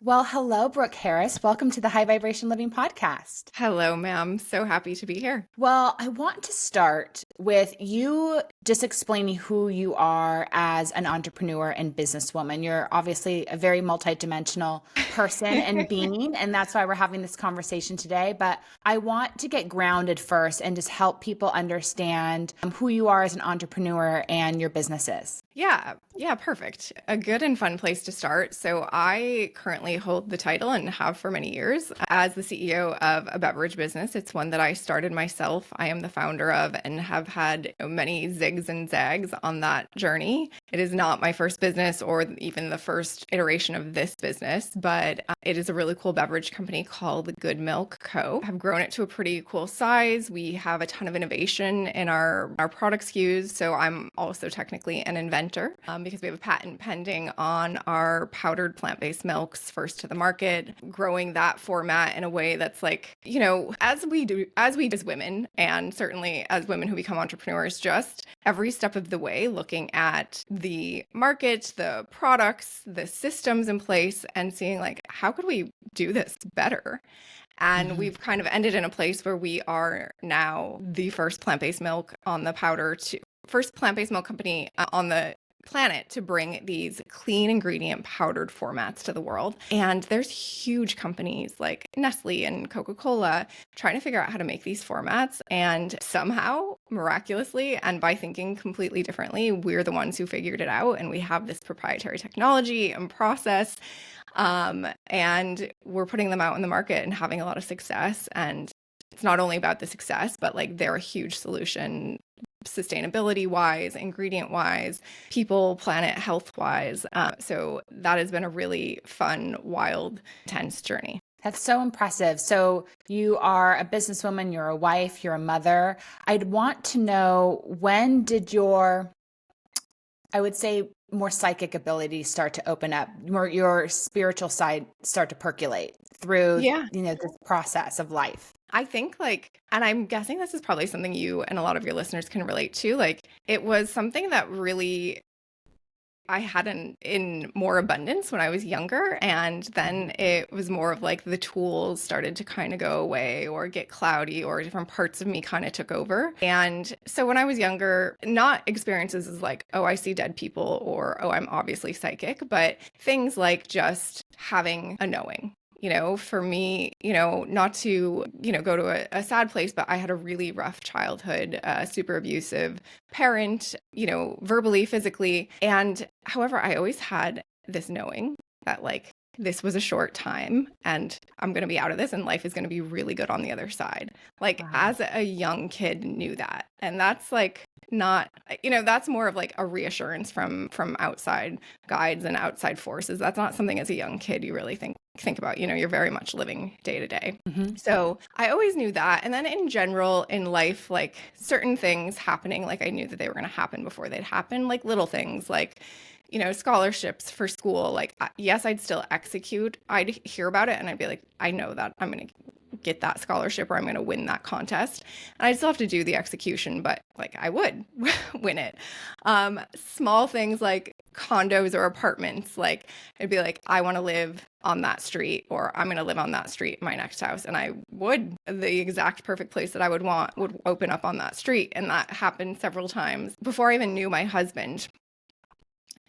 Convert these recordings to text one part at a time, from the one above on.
Well, hello, Brooke Harris. Welcome to the High Vibration Living Podcast. Hello, ma'am. So happy to be here. Well, I want to start with you just explaining who you are as an entrepreneur and businesswoman. You're obviously a very multidimensional person and being, and that's why we're having this conversation today. But I want to get grounded first and just help people understand who you are as an entrepreneur and your businesses. Yeah, perfect. A good and fun place to start. So I currently hold the title and have for many years as the CEO of a beverage business. It's one that I started myself. I am the founder of and have had many zigs and zags on that journey. It is not my first business or even the first iteration of this business, but it is a really cool beverage company called Goodmylk Co. I've grown it to a pretty cool size. We have a ton of innovation in our product SKUs. So I'm also technically an inventor because we have a patent pending on our powdered plant-based milks first to the market, growing that format in a way that's like, as we do as women, and certainly as women who become entrepreneurs, just every step of the way, looking at the market, the products, the systems in place, and seeing like, how could we do this better? And Mhm. we've kind of ended in a place where we are now the first plant-based milk on the powder to first plant-based milk company on the planet to bring these clean ingredient powdered formats to the world. And there's huge companies like Nestle and Coca-Cola trying to figure out how to make these formats. And somehow, miraculously, and by thinking completely differently, we're the ones who figured it out. And we have this proprietary technology and process. And we're putting them out in the market and having a lot of success. And it's not only about the success, but like they're a huge solution sustainability wise, ingredient wise, people, planet, health wise. So that has been a really fun, wild, intense journey. That's so impressive. So you are a businesswoman, you're a wife, you're a mother. I'd want to know, when did your, I would say, more psychic abilities start to open up, more your spiritual side start to percolate through, Yeah. this process of life? I think and I'm guessing this is probably something you and a lot of your listeners can relate to. Like, it was something that really I had in more abundance when I was younger. And then it was more of like the tools started to kind of go away or get cloudy, or different parts of me kind of took over. And so when I was younger, not experiences as like, oh, I see dead people, or, oh, I'm obviously psychic, but things like just having a knowing. For me, not to, go to a sad place, but I had a really rough childhood, super abusive parent, verbally, physically. And however, I always had this knowing that like this was a short time and I'm going to be out of this and life is going to be really good on the other side. Like, Wow. as a young kid, knew that. And that's like not, that's more of like a reassurance from outside guides and outside forces. That's not something as a young kid you really think about. You're very much living day to day. Hmm. So I always knew that. And then in general in life, like certain things happening, like I knew that they were going to happen before they'd happen, like little things like, scholarships for school. Like, yes, I'd still execute. I'd hear about it and I'd be like, I know that I'm going to get that scholarship or I'm going to win that contest. And I'd still have to do the execution, but like I would win it. Small things like condos or apartments, like it'd be like, I want to live on that street, or I'm going to live on that street in my next house. And I would, the exact perfect place that I would want would open up on that street. And that happened several times before I even knew my husband.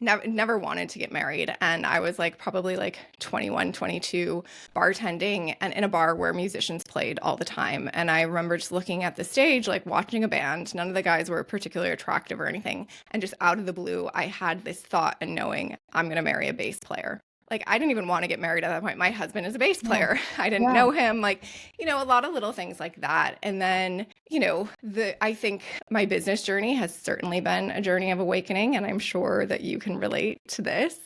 Never wanted to get married. And I was like probably like 21, 22, bartending and in a bar where musicians played all the time. And I remember just looking at the stage, like watching a band. None of the guys were particularly attractive or anything. And just out of the blue, I had this thought and knowing, I'm going to marry a bass player. Like, I didn't even want to get married at that point. My husband is a bass Yeah. player. I didn't Yeah. know him. Like, a lot of little things like that. And then, I think my business journey has certainly been a journey of awakening, and I'm sure that you can relate to this.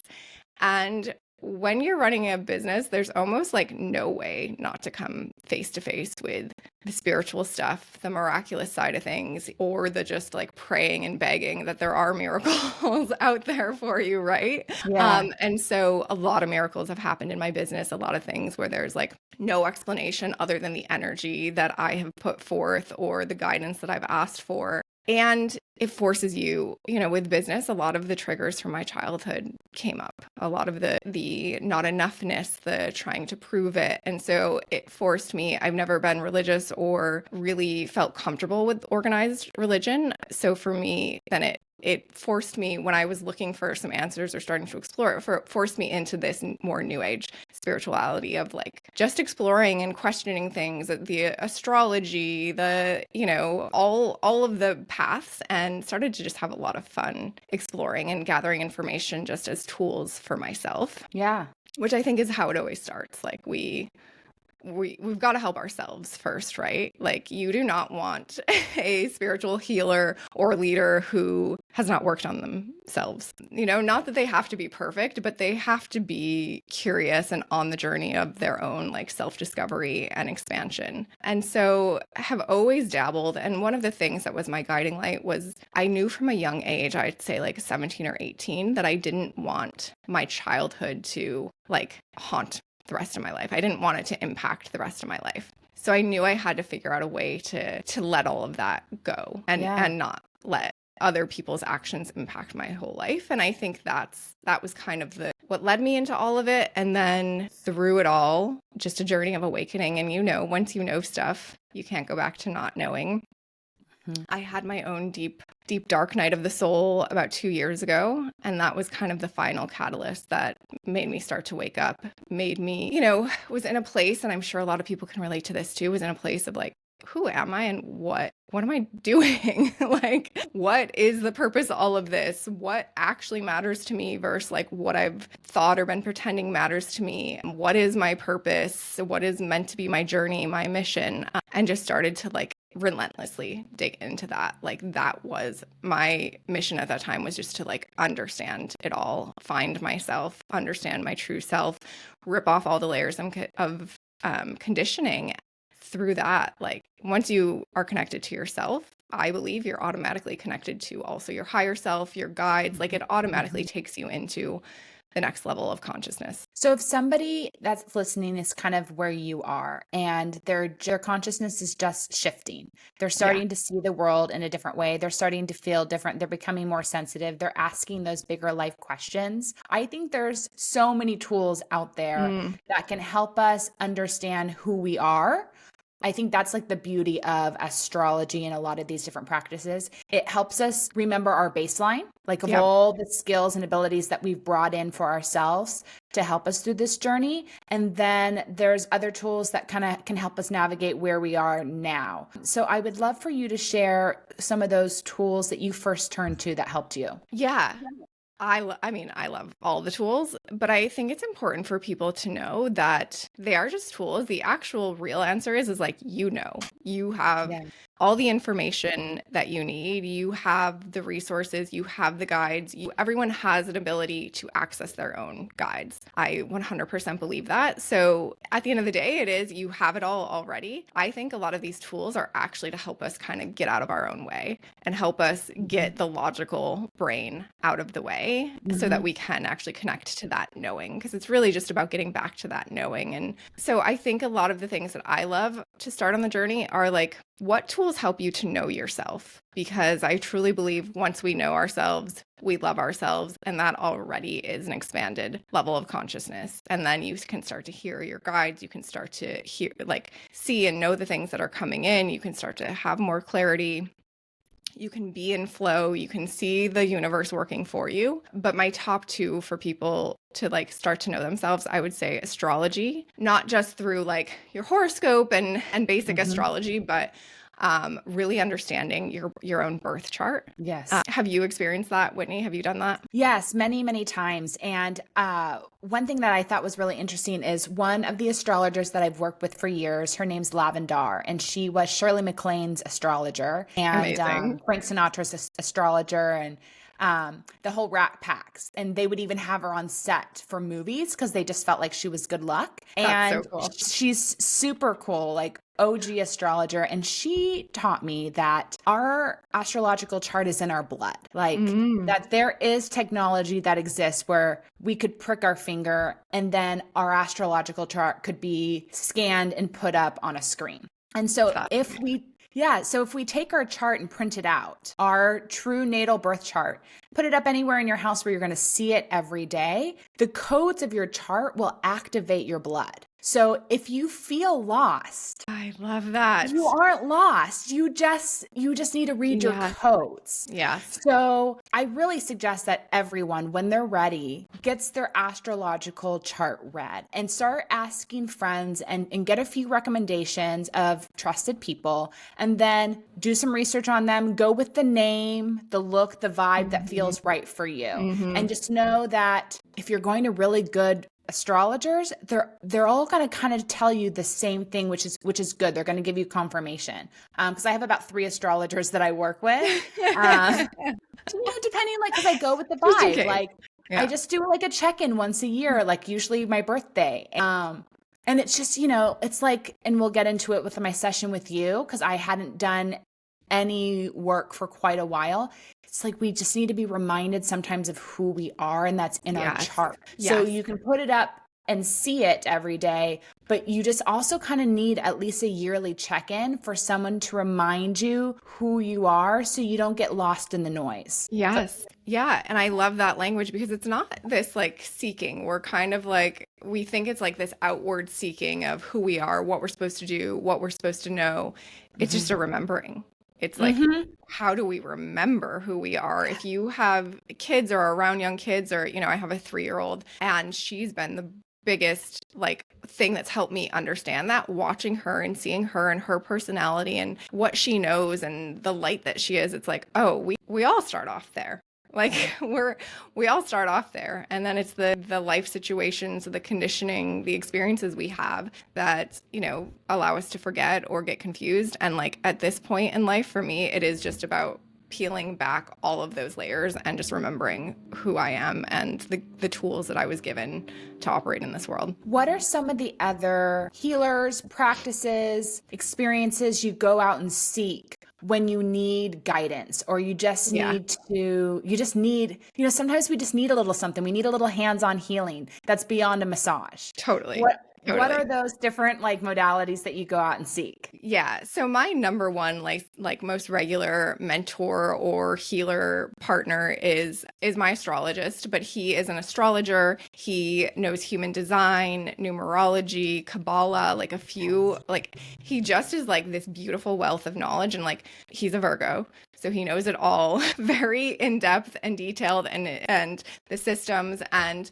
And when you're running a business, there's almost like no way not to come face to face with the spiritual stuff, the miraculous side of things, or the just like praying and begging that there are miracles out there for you, right? Yeah. And so a lot of miracles have happened in my business, a lot of things where there's like no explanation other than the energy that I have put forth or the guidance that I've asked for. And it forces you, with business, a lot of the triggers from my childhood came up. A lot of the not enoughness, the trying to prove it. And so it forced me, I've never been religious or really felt comfortable with organized religion. So for me, then it forced me, when I was looking for some answers or starting to explore it, forced me into this more new age spirituality of like just exploring and questioning things, the astrology, all of the paths, and started to just have a lot of fun exploring and gathering information just as tools for myself. Yeah. Which I think is how it always starts. Like we've got to help ourselves first, right? Like you do not want a spiritual healer or leader who has not worked on themselves. Not that they have to be perfect, but they have to be curious and on the journey of their own like self-discovery and expansion. And so have always dabbled. And one of the things that was my guiding light was I knew from a young age, I'd say like 17 or 18, that I didn't want my childhood to like haunt the rest of my life. I didn't want it to impact the rest of my life. So I knew I had to figure out a way to let all of that go and not let other people's actions impact my whole life. And I think that was kind of what led me into all of it. And then through it all, just a journey of awakening. And once you know stuff, you can't go back to not knowing. I had my own deep dark night of the soul about 2 years ago. And that was kind of the final catalyst that made me start to wake up, made me, was in a place, and I'm sure a lot of people can relate to this too, was in a place of like, who am I and what am I doing? Like, what is the purpose of all of this? What actually matters to me versus like what I've thought or been pretending matters to me? What is my purpose? What is meant to be my journey, my mission? And just started to like relentlessly dig into that. Like that was my mission at that time, was just to like understand it all, find myself, understand my true self, rip off all the layers of conditioning. Through that, like once you are connected to yourself, I believe you're automatically connected to also your higher self, your guides. Like it automatically takes you into the next level of consciousness. So if somebody that's listening is kind of where you are and their consciousness is just shifting, they're starting to see the world in a different way. They're starting to feel different. They're becoming more sensitive. They're asking those bigger life questions. I think there's so many tools out there that can help us understand who we are. I think that's like the beauty of astrology and a lot of these different practices. It helps us remember our baseline, like of all the skills and abilities that we've brought in for ourselves to help us through this journey. And then there's other tools that kind of can help us navigate where we are now. So I would love for you to share some of those tools that you first turned to that helped you. Yeah. I love all the tools, but I think it's important for people to know that they are just tools. The actual real answer is like, you have all the information that you need. You have the resources, you have the guides. Everyone has an ability to access their own guides. I 100% believe that. So at the end of the day, you have it all already. I think a lot of these tools are actually to help us kind of get out of our own way and help us get the logical brain out of the way so that we can actually connect to that knowing, because it's really just about getting back to that knowing. And so I think a lot of the things that I love to start on the journey are like, what tools help you to know yourself? Because I truly believe once we know ourselves, we love ourselves, and that already is an expanded level of consciousness. And then you can start to hear your guides. You can start to hear, like, see and know the things that are coming in. You can start to have more clarity. You can be in flow. You can see the universe working for you. But my top two for people to like start to know themselves, I would say astrology, not just through like your horoscope and basic astrology, but really understanding your own birth chart. Yes. Have you experienced that, Whitney? Have you done that? Yes, many, many times. And one thing that I thought was really interesting is one of the astrologers that I've worked with for years, her name's Lavendar, and she was Shirley MacLaine's astrologer and Frank Sinatra's astrologer, and the whole Rat Packs. And they would even have her on set for movies because they just felt like she was good luck. And so cool. She's super cool, like OG astrologer. And she taught me that our astrological chart is in our blood, like that there is technology that exists where we could prick our finger and then our astrological chart could be scanned and put up on a screen. And so if we Yeah. So if we take our chart and print it out, our true natal birth chart, put it up anywhere in your house where you're going to see it every day, the codes of your chart will activate your blood. So if you feel lost, I love that. you aren't lost. You just need to read your Yes. codes. Yes. So I really suggest that everyone, when they're ready, gets their astrological chart read and start asking friends and get a few recommendations of trusted people, and then do some research on them. Go with the name, the look, the vibe that feels right for you. And just know that if you're going to really good astrologers, they're all going to kind of tell you the same thing, which is good. They're going to give you confirmation. Because I have about 3 astrologers that I work with. Depending, like, because I go with the vibe. Like, I just do like a check-in once a year, like usually my birthday. And it's just, it's like, and we'll get into it with my session with you, because I hadn't done any work for quite a while. It's like we just need to be reminded sometimes of who we are, and that's in our chart. So you can put it up and see it every day, but you just also kind of need at least a yearly check-in for someone to remind you who you are, so you don't get lost in the noise. Yes. Yeah. And I love that language, because it's not this like seeking. We're kind of like, we think it's like this outward seeking of who we are, what we're supposed to do, what we're supposed to know. It's just a remembering. It's like, how do we remember who we are? If you have kids or are around young kids, or, I have a 3-year-old, and she's been the biggest like thing that's helped me understand that, watching her and seeing her and her personality and what she knows and the light that she is. It's like, oh, we all start off there. Like we all start off there. And then it's the life situations, the conditioning, the experiences we have that, allow us to forget or get confused. And like at this point in life, for me, it is just about peeling back all of those layers and just remembering who I am and the tools that I was given to operate in this world. What are some of the other healers, practices, experiences you go out and seek when you need guidance, or you just need sometimes we just need a little something. We need a little hands-on healing that's beyond a massage. Totally. What are those different like modalities that you go out and seek? Yeah. So my number one, like most regular mentor or healer partner is my astrologist, but he is an astrologer. He knows human design, numerology, Kabbalah, like a few, like he just is like this beautiful wealth of knowledge. And like, he's a Virgo. So he knows it all very in depth and detailed, and the systems. And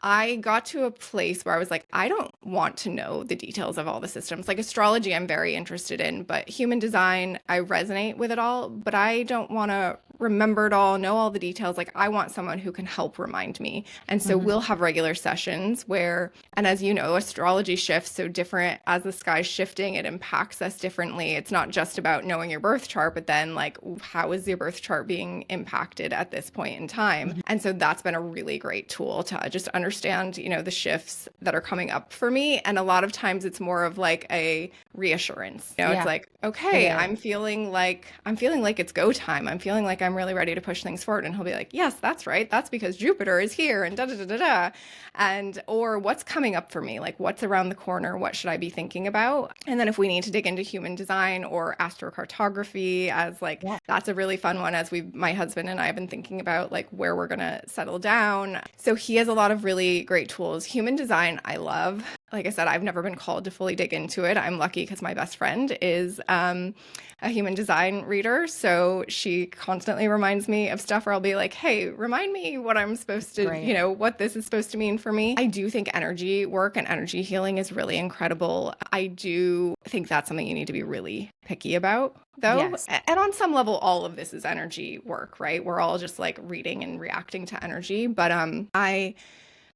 I got to a place where I was like, I don't want to know the details of all the systems. Like astrology, I'm very interested in, but human design, I resonate with it all, but I don't want to remember it all, know all the details. Like I want someone who can help remind me. And so we'll have regular sessions where, and as you know, astrology shifts so different as the sky's shifting, it impacts us differently. It's not just about knowing your birth chart, but then like, how is your birth chart being impacted at this point in time? And so that's been a really great tool to just understand, the shifts that are coming up for me. And a lot of times it's more of like a reassurance. It's like, okay, I'm feeling like it's go time. I'm feeling like I'm really ready to push things forward. And he'll be like, yes, that's right. That's because Jupiter is here and da da da da da. And, or what's coming up for me? Like what's around the corner? What should I be thinking about? And then if we need to dig into human design or astrocartography, as like, that's a really fun one, as my husband and I have been thinking about like where we're going to settle down. So he has a lot of really great tools. Human design, I love. Like I said, I've never been called to fully dig into it. I'm lucky because my best friend is a human design reader. So she constantly reminds me of stuff where I'll be like, hey, remind me what I'm supposed to, what this is supposed to mean for me. I do think energy work and energy healing is really incredible. I do think that's something you need to be really picky about, though. Yes. And on some level, all of this is energy work, right? We're all just like reading and reacting to energy. But I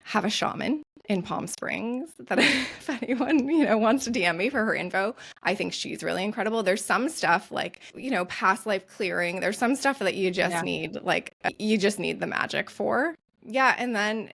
have a shaman in Palm Springs that if anyone, wants to DM me for her info, I think she's really incredible. There's some stuff like, past life clearing. There's some stuff that you just need, like you just need the magic for. Yeah. And then,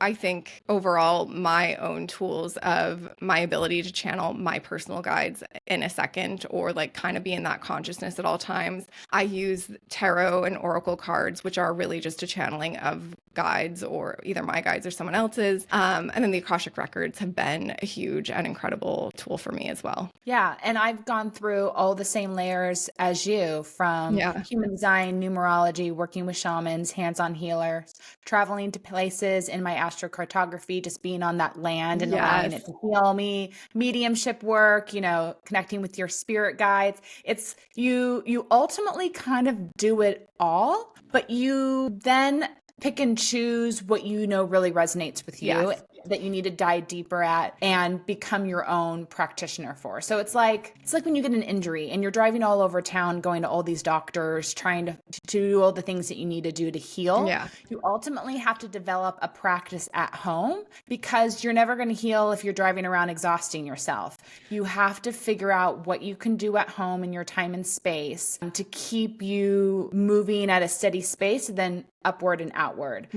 I think overall, my own tools of my ability to channel my personal guides in a second, or like kind of be in that consciousness at all times. I use tarot and oracle cards, which are really just a channeling of guides, or either my guides or someone else's. And then the Akashic records have been a huge and incredible tool for me as well. Yeah. And I've gone through all the same layers as you, from human design, numerology, working with shamans, hands-on healers, traveling to places in my astrocartography, just being on that land and allowing it to heal me, mediumship work, you know, connecting with your spirit guides. It's you ultimately kind of do it all, but you then pick and choose what you know really resonates with you, that you need to dive deeper at and become your own practitioner for. So it's like when you get an injury and you're driving all over town, going to all these doctors, trying to do all the things that you need to do to heal. Yeah. You ultimately have to develop a practice at home, because you're never going to heal if you're driving around exhausting yourself. You have to figure out what you can do at home in your time and space to keep you moving at a steady space, then upward and outward.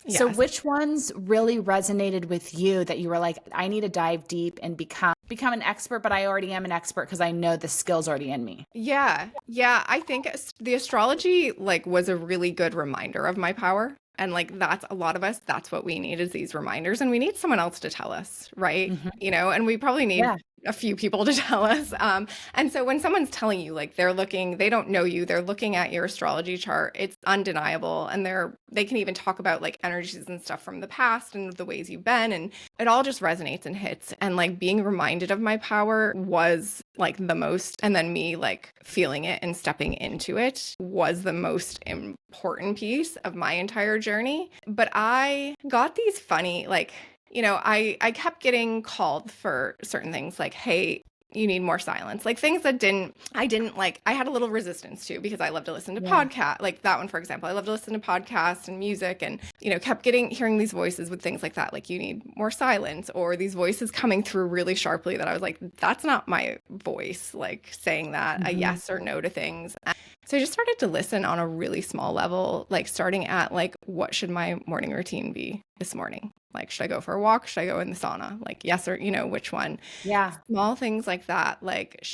So which ones really resonated with you that you were like, I need to dive deep and become an expert, but I already am an expert because I know the skills already in me? Yeah. I think the astrology like was a really good reminder of my power. And like, that's a lot of us, that's what we need, is these reminders. And we need someone else to tell us, right? You know, and we probably need a few people to tell us. And so when someone's telling you, like, they don't know you, they're looking at your astrology chart, it's undeniable. And they can even talk about like energies and stuff from the past and the ways you've been. And it all just resonates and hits. And like, being reminded of my power was like the most, and then me like feeling it and stepping into it was the most important piece of my entire journey. But I got these funny, like, you know, I kept getting called for certain things, like, hey, you need more silence, like things that I didn't like, I had a little resistance to, because I love to listen to podcasts, like that one, for example. I love to listen to podcasts and music, and, you know, kept hearing these voices with things like that, like, you need more silence, or these voices coming through really sharply that I was like, that's not my voice, like saying that a yes or no to things. So I just started to listen on a really small level, like starting at like, what should my morning routine be this morning? Like, should I go for a walk? Should I go in the sauna? Like, yes or, you know, which one? Yeah. Small things like that. Like,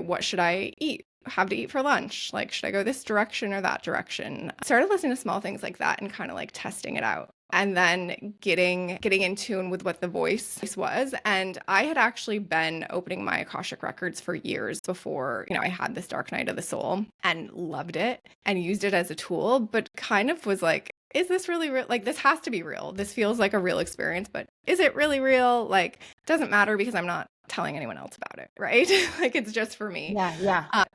what should I eat? Have to eat for lunch? Like, should I go this direction or that direction? I started listening to small things like that and kind of like testing it out. And then getting in tune with what the voice was. And I had actually been opening my Akashic records for years before, you know, I had this dark night of the soul, and loved it and used it as a tool, but kind of was like, is this really real? Like, this has to be real. This feels like a real experience, but is it really real? Like, doesn't matter, because I'm not telling anyone else about it, right? Like, it's just for me.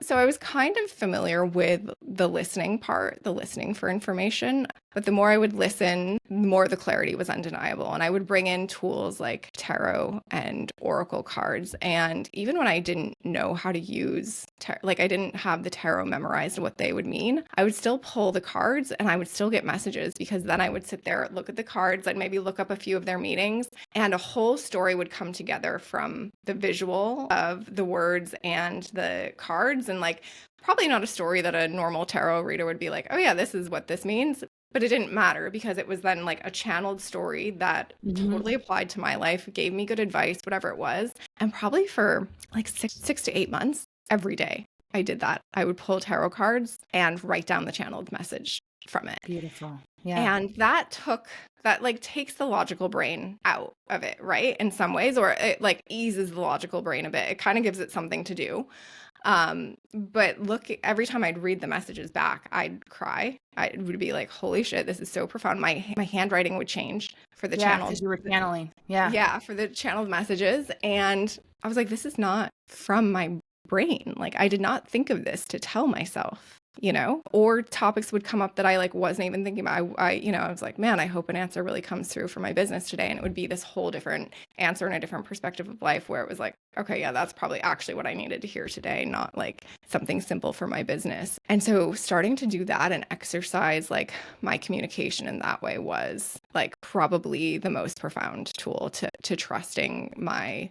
So I was kind of familiar with the listening part, the listening for information. But the more I would listen, the more the clarity was undeniable. And I would bring in tools like tarot and oracle cards. And even when I didn't know how to use, like, I didn't have the tarot memorized what they would mean, I would still pull the cards and I would still get messages, because then I would sit there, look at the cards, I'd maybe look up a few of their meanings, and a whole story would come together from the visual of the words and the cards. And like, probably not a story that a normal tarot reader would be like, oh yeah, this is what this means. But it didn't matter, because it was then like a channeled story that totally applied to my life, gave me good advice, whatever it was. And probably for like 6 to 8 months, every day I did that. I would pull tarot cards and write down the channeled message from it. Beautiful. Yeah. And that like takes the logical brain out of it, right? In some ways, or it like eases the logical brain a bit. It kind of gives it something to do. But look, every time I'd read the messages back, I'd cry. I would be like, holy shit, this is so profound. My handwriting would change for the channel. Because you were channeling. Yeah, for the channeled messages. And I was like, this is not from my brain. Like, I did not think of this to tell myself, you know, or topics would come up that I like wasn't even thinking about. I was like, man, I hope an answer really comes through for my business today. And it would be this whole different answer and a different perspective of life, where it was like, okay, yeah, that's probably actually what I needed to hear today, not like something simple for my business. And so starting to do that and exercise like my communication in that way was like probably the most profound tool to trusting my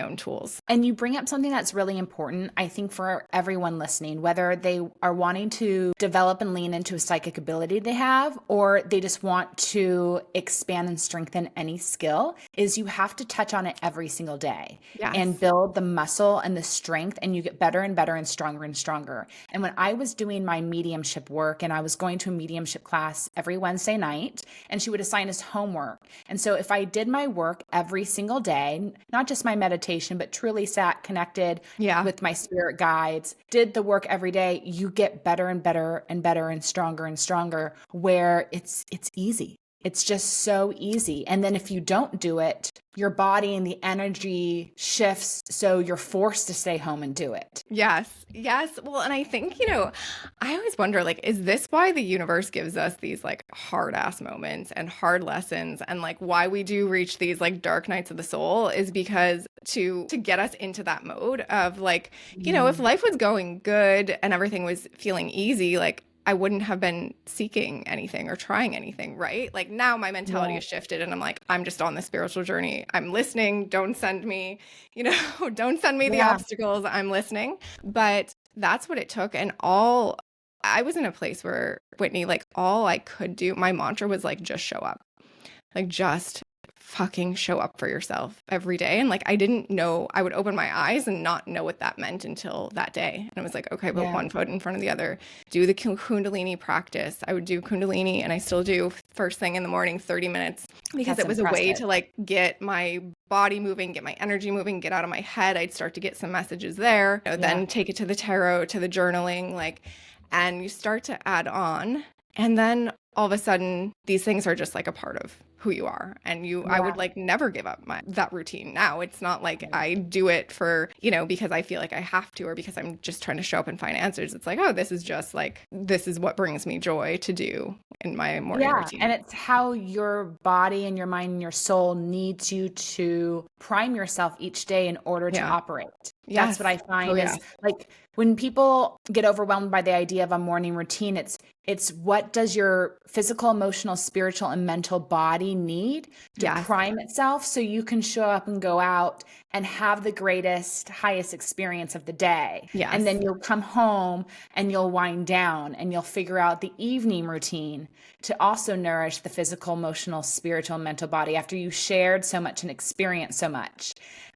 own tools. And you bring up something that's really important, I think, for everyone listening, whether they are wanting to develop and lean into a psychic ability they have, or they just want to expand and strengthen any skill, is you have to touch on it every single day and build the muscle and the strength, and you get better and better and stronger and stronger. And when I was doing my mediumship work, and I was going to a mediumship class every Wednesday night, and she would assign us homework. And so if I did my work every single day, not just my meditation, but truly sat connected with my spirit guides, did the work every day, you get better and better and better and stronger, where it's easy. It's just so easy. And then if you don't do it, your body and the energy shifts. So you're forced to stay home and do it. Yes. Well, and I think, I always wonder, like, is this why the universe gives us these like hard ass moments and hard lessons, and like why we do reach these like dark nights of the soul is because to get us into that mode of like, if life was going good and everything was feeling easy, like I wouldn't have been seeking anything or trying anything, right? Like now my mentality has shifted and I'm like, I'm just on the spiritual journey. I'm listening. Don't send me, don't send me the obstacles. I'm listening. But that's what it took. And I was in a place where, Whitney, like all I could do, my mantra was like, just show up. Like just fucking show up for yourself every day. And like I didn't know, I would open my eyes and not know what that meant until that day. And I was like, okay, put one foot in front of the other. Do the Kundalini practice. I would do Kundalini, and I still do first thing in the morning, 30 minutes, because it was a way to like get my body moving, get my energy moving, get out of my head. I'd start to get some messages there, then take it to the tarot, to the journaling, like, and you start to add on. And then all of a sudden, these things are just like a part of who you are. And I would like never give up that routine. Now it's not like I do it for, because I feel like I have to, or because I'm just trying to show up and find answers. It's like, oh, this is what brings me joy to do in my morning routine. And it's how your body and your mind and your soul needs you to prime yourself each day in order to operate. That's what I find is like when people get overwhelmed by the idea of a morning routine, it's what does your physical, emotional, spiritual, and mental body need to prime itself so you can show up and go out and have the greatest, highest experience of the day. And then you'll come home and you'll wind down and you'll figure out the evening routine to also nourish the physical, emotional, spiritual, and mental body after you shared so much and experienced so much.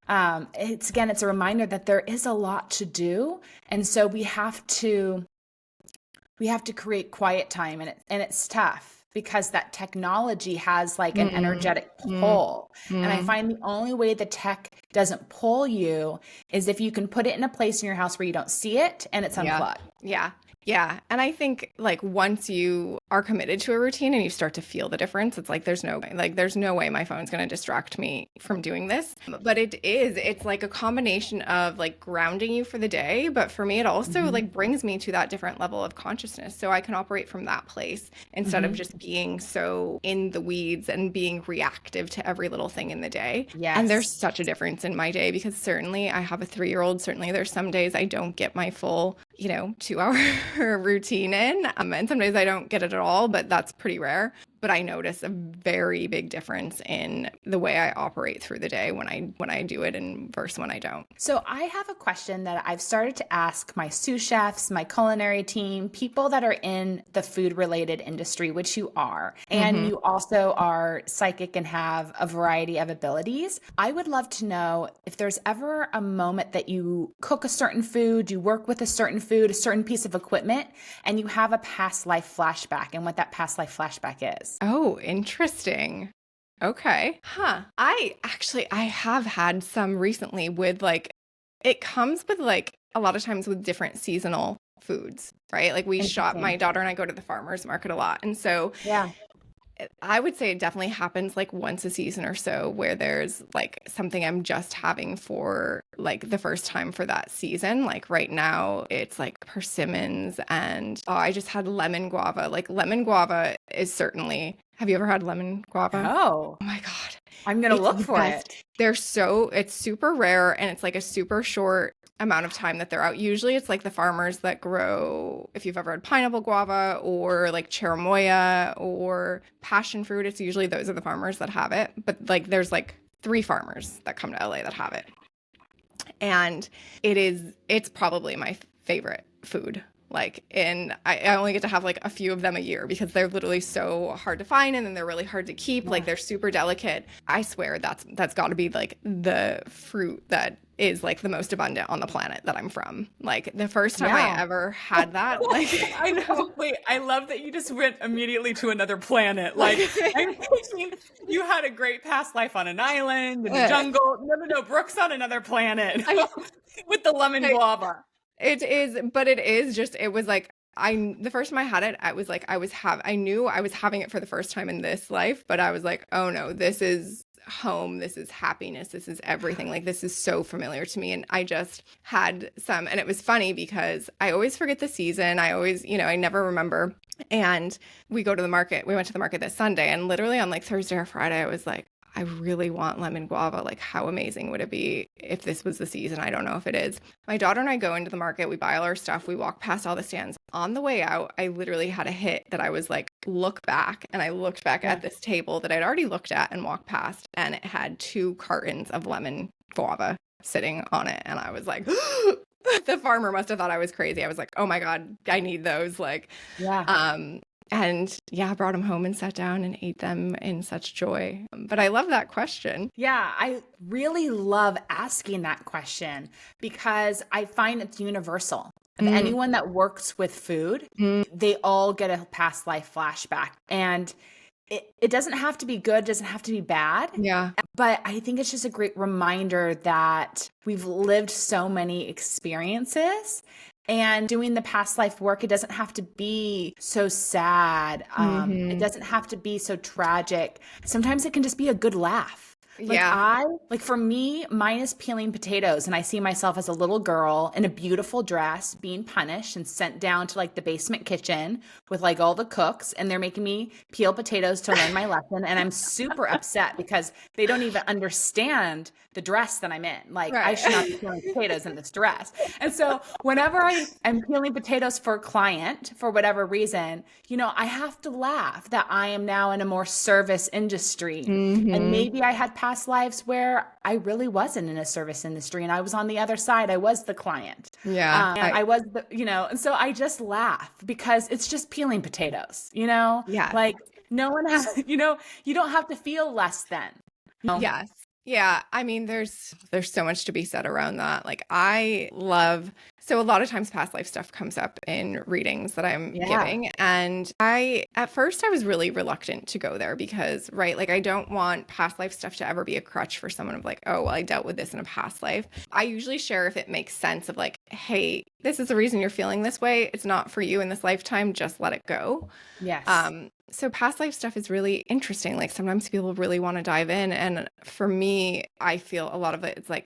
It's a reminder that there is a lot to do. And so we have to create quiet time, and it's tough because that technology has like an energetic pull. And I find the only way the tech doesn't pull you is if you can put it in a place in your house where you don't see it and it's unplugged. Yeah. And I think like once you are committed to a routine and you start to feel the difference, it's like there's no way my phone's going to distract me from doing this. But it's like a combination of like grounding you for the day. But for me, it also like brings me to that different level of consciousness. So I can operate from that place instead of just being so in the weeds and being reactive to every little thing in the day. And there's such a difference in my day because certainly I have a 3-year-old. Certainly there's some days I don't get my full 2-hour routine in. And some days I don't get it at all, but that's pretty rare. But I notice a very big difference in the way I operate through the day when I do it and versus when I don't. So I have a question that I've started to ask my sous chefs, my culinary team, people that are in the food related industry, which you are, and you also are psychic and have a variety of abilities. I would love to know if there's ever a moment that you cook a certain food, you work with a certain food, a certain piece of equipment, and you have a past life flashback and what that past life flashback is. Oh, interesting. Okay. I have had some recently with like, it comes with like a lot of times with different seasonal foods, right? Like we shop, my daughter and I go to the farmer's market a lot. And so I would say it definitely happens like once a season or so where there's like something I'm just having for like the first time for that season. Like right now it's like persimmons and I just had lemon guava. Like lemon guava is certainly, have you ever had lemon guava? Oh my God. I'm going to look for it. It's super rare and it's like a super short amount of time that they're out. Usually it's like the farmers that grow, if you've ever had pineapple guava or like cherimoya or passion fruit, it's usually those are the farmers that have it. But like there's like 3 farmers that come to LA that have it. And it's probably my favorite food And I only get to have like a few of them a year because they're literally so hard to find, and then they're really hard to keep. Yeah. Like they're super delicate. I swear that's got to be like the fruit that is like the most abundant on the planet that I'm from. Like the first time I ever had that, like I know. Wait, I love that you just went immediately to another planet. Like I'm thinking you had a great past life on an island in the jungle. No, Brooke's on another planet with the lemon guava. It is, but it is just, it was like, the first time I had it, I was like, I knew I was having it for the first time in this life, but I was like, oh no, this is home. This is happiness. This is everything. Like, this is so familiar to me. And I just had some, and it was funny because I always forget the season. I always, I never remember. And we went to the market this Sunday, and literally on like Thursday or Friday, I was like, I really want lemon guava. Like, how amazing would it be if this was the season? I don't know if it is. My daughter and I go into the market, we buy all our stuff, we walk past all the stands. On the way out, I literally had a hit that I was like, look back. And I looked back at this table that I'd already looked at and walked past, and it had 2 cartons of lemon guava sitting on it. And I was like, the farmer must have thought I was crazy. I was like, oh my God, I need those. Like, and I brought them home and sat down and ate them in such joy. But I love that question. Yeah, I really love asking that question because I find it's universal. Of anyone that works with food, they all get a past life flashback. And it doesn't have to be good, it doesn't have to be bad. Yeah. But I think it's just a great reminder that we've lived so many experiences. And doing the past life work, it doesn't have to be so sad. It doesn't have to be so tragic. Sometimes it can just be a good laugh. Like for me, mine is peeling potatoes, and I see myself as a little girl in a beautiful dress being punished and sent down to like the basement kitchen with like all the cooks, and they're making me peel potatoes to learn my lesson. And I'm super upset because they don't even understand the dress that I'm in. Like I should not be peeling potatoes in this dress. And so whenever I'm peeling potatoes for a client, for whatever reason, I have to laugh that I am now in a more service industry. And maybe I had past lives where I really wasn't in a service industry and I was on the other side. I was the client. And I was and so I just laugh because it's just peeling potatoes, like no one has, you don't have to feel less than. Yes. Yeah. I mean, there's so much to be said around that. Like so a lot of times past life stuff comes up in readings that I'm giving. And at first I was really reluctant to go there because, like I don't want past life stuff to ever be a crutch for someone of like, oh, well, I dealt with this in a past life. I usually share if it makes sense of like, hey, this is the reason you're feeling this way. It's not for you in this lifetime. Just let it go. Yes. So past life stuff is really interesting. Like sometimes people really want to dive in. And for me, I feel a lot of it, it's like,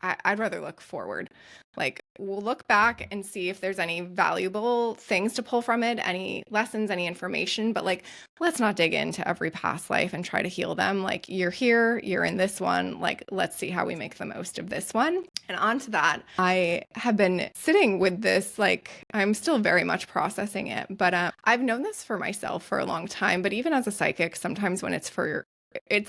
I'd rather look forward. Like we'll look back and see if there's any valuable things to pull from it, any lessons, any information, but like, let's not dig into every past life and try to heal them. Like you're here, you're in this one, like, let's see how we make the most of this one. And onto that, I have been sitting with this, like, I'm still very much processing it, but I've known this for myself for a long time, but even as a psychic, sometimes when it's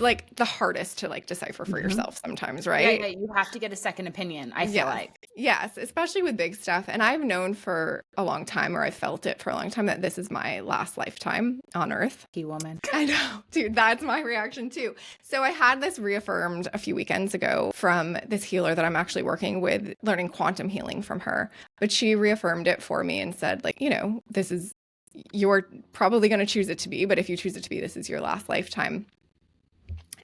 like the hardest to like decipher for yourself sometimes, right? Yeah, you have to get a second opinion, I feel like. Yes, especially with big stuff. And I've known for a long time, or I felt it for a long time, that this is my last lifetime on Earth. Key woman. I know, dude, that's my reaction too. So I had this reaffirmed a few weekends ago from this healer that I'm actually working with, learning quantum healing from her. But she reaffirmed it for me and said, like, this is, you're probably going to choose it to be, but if you choose it to be, this is your last lifetime.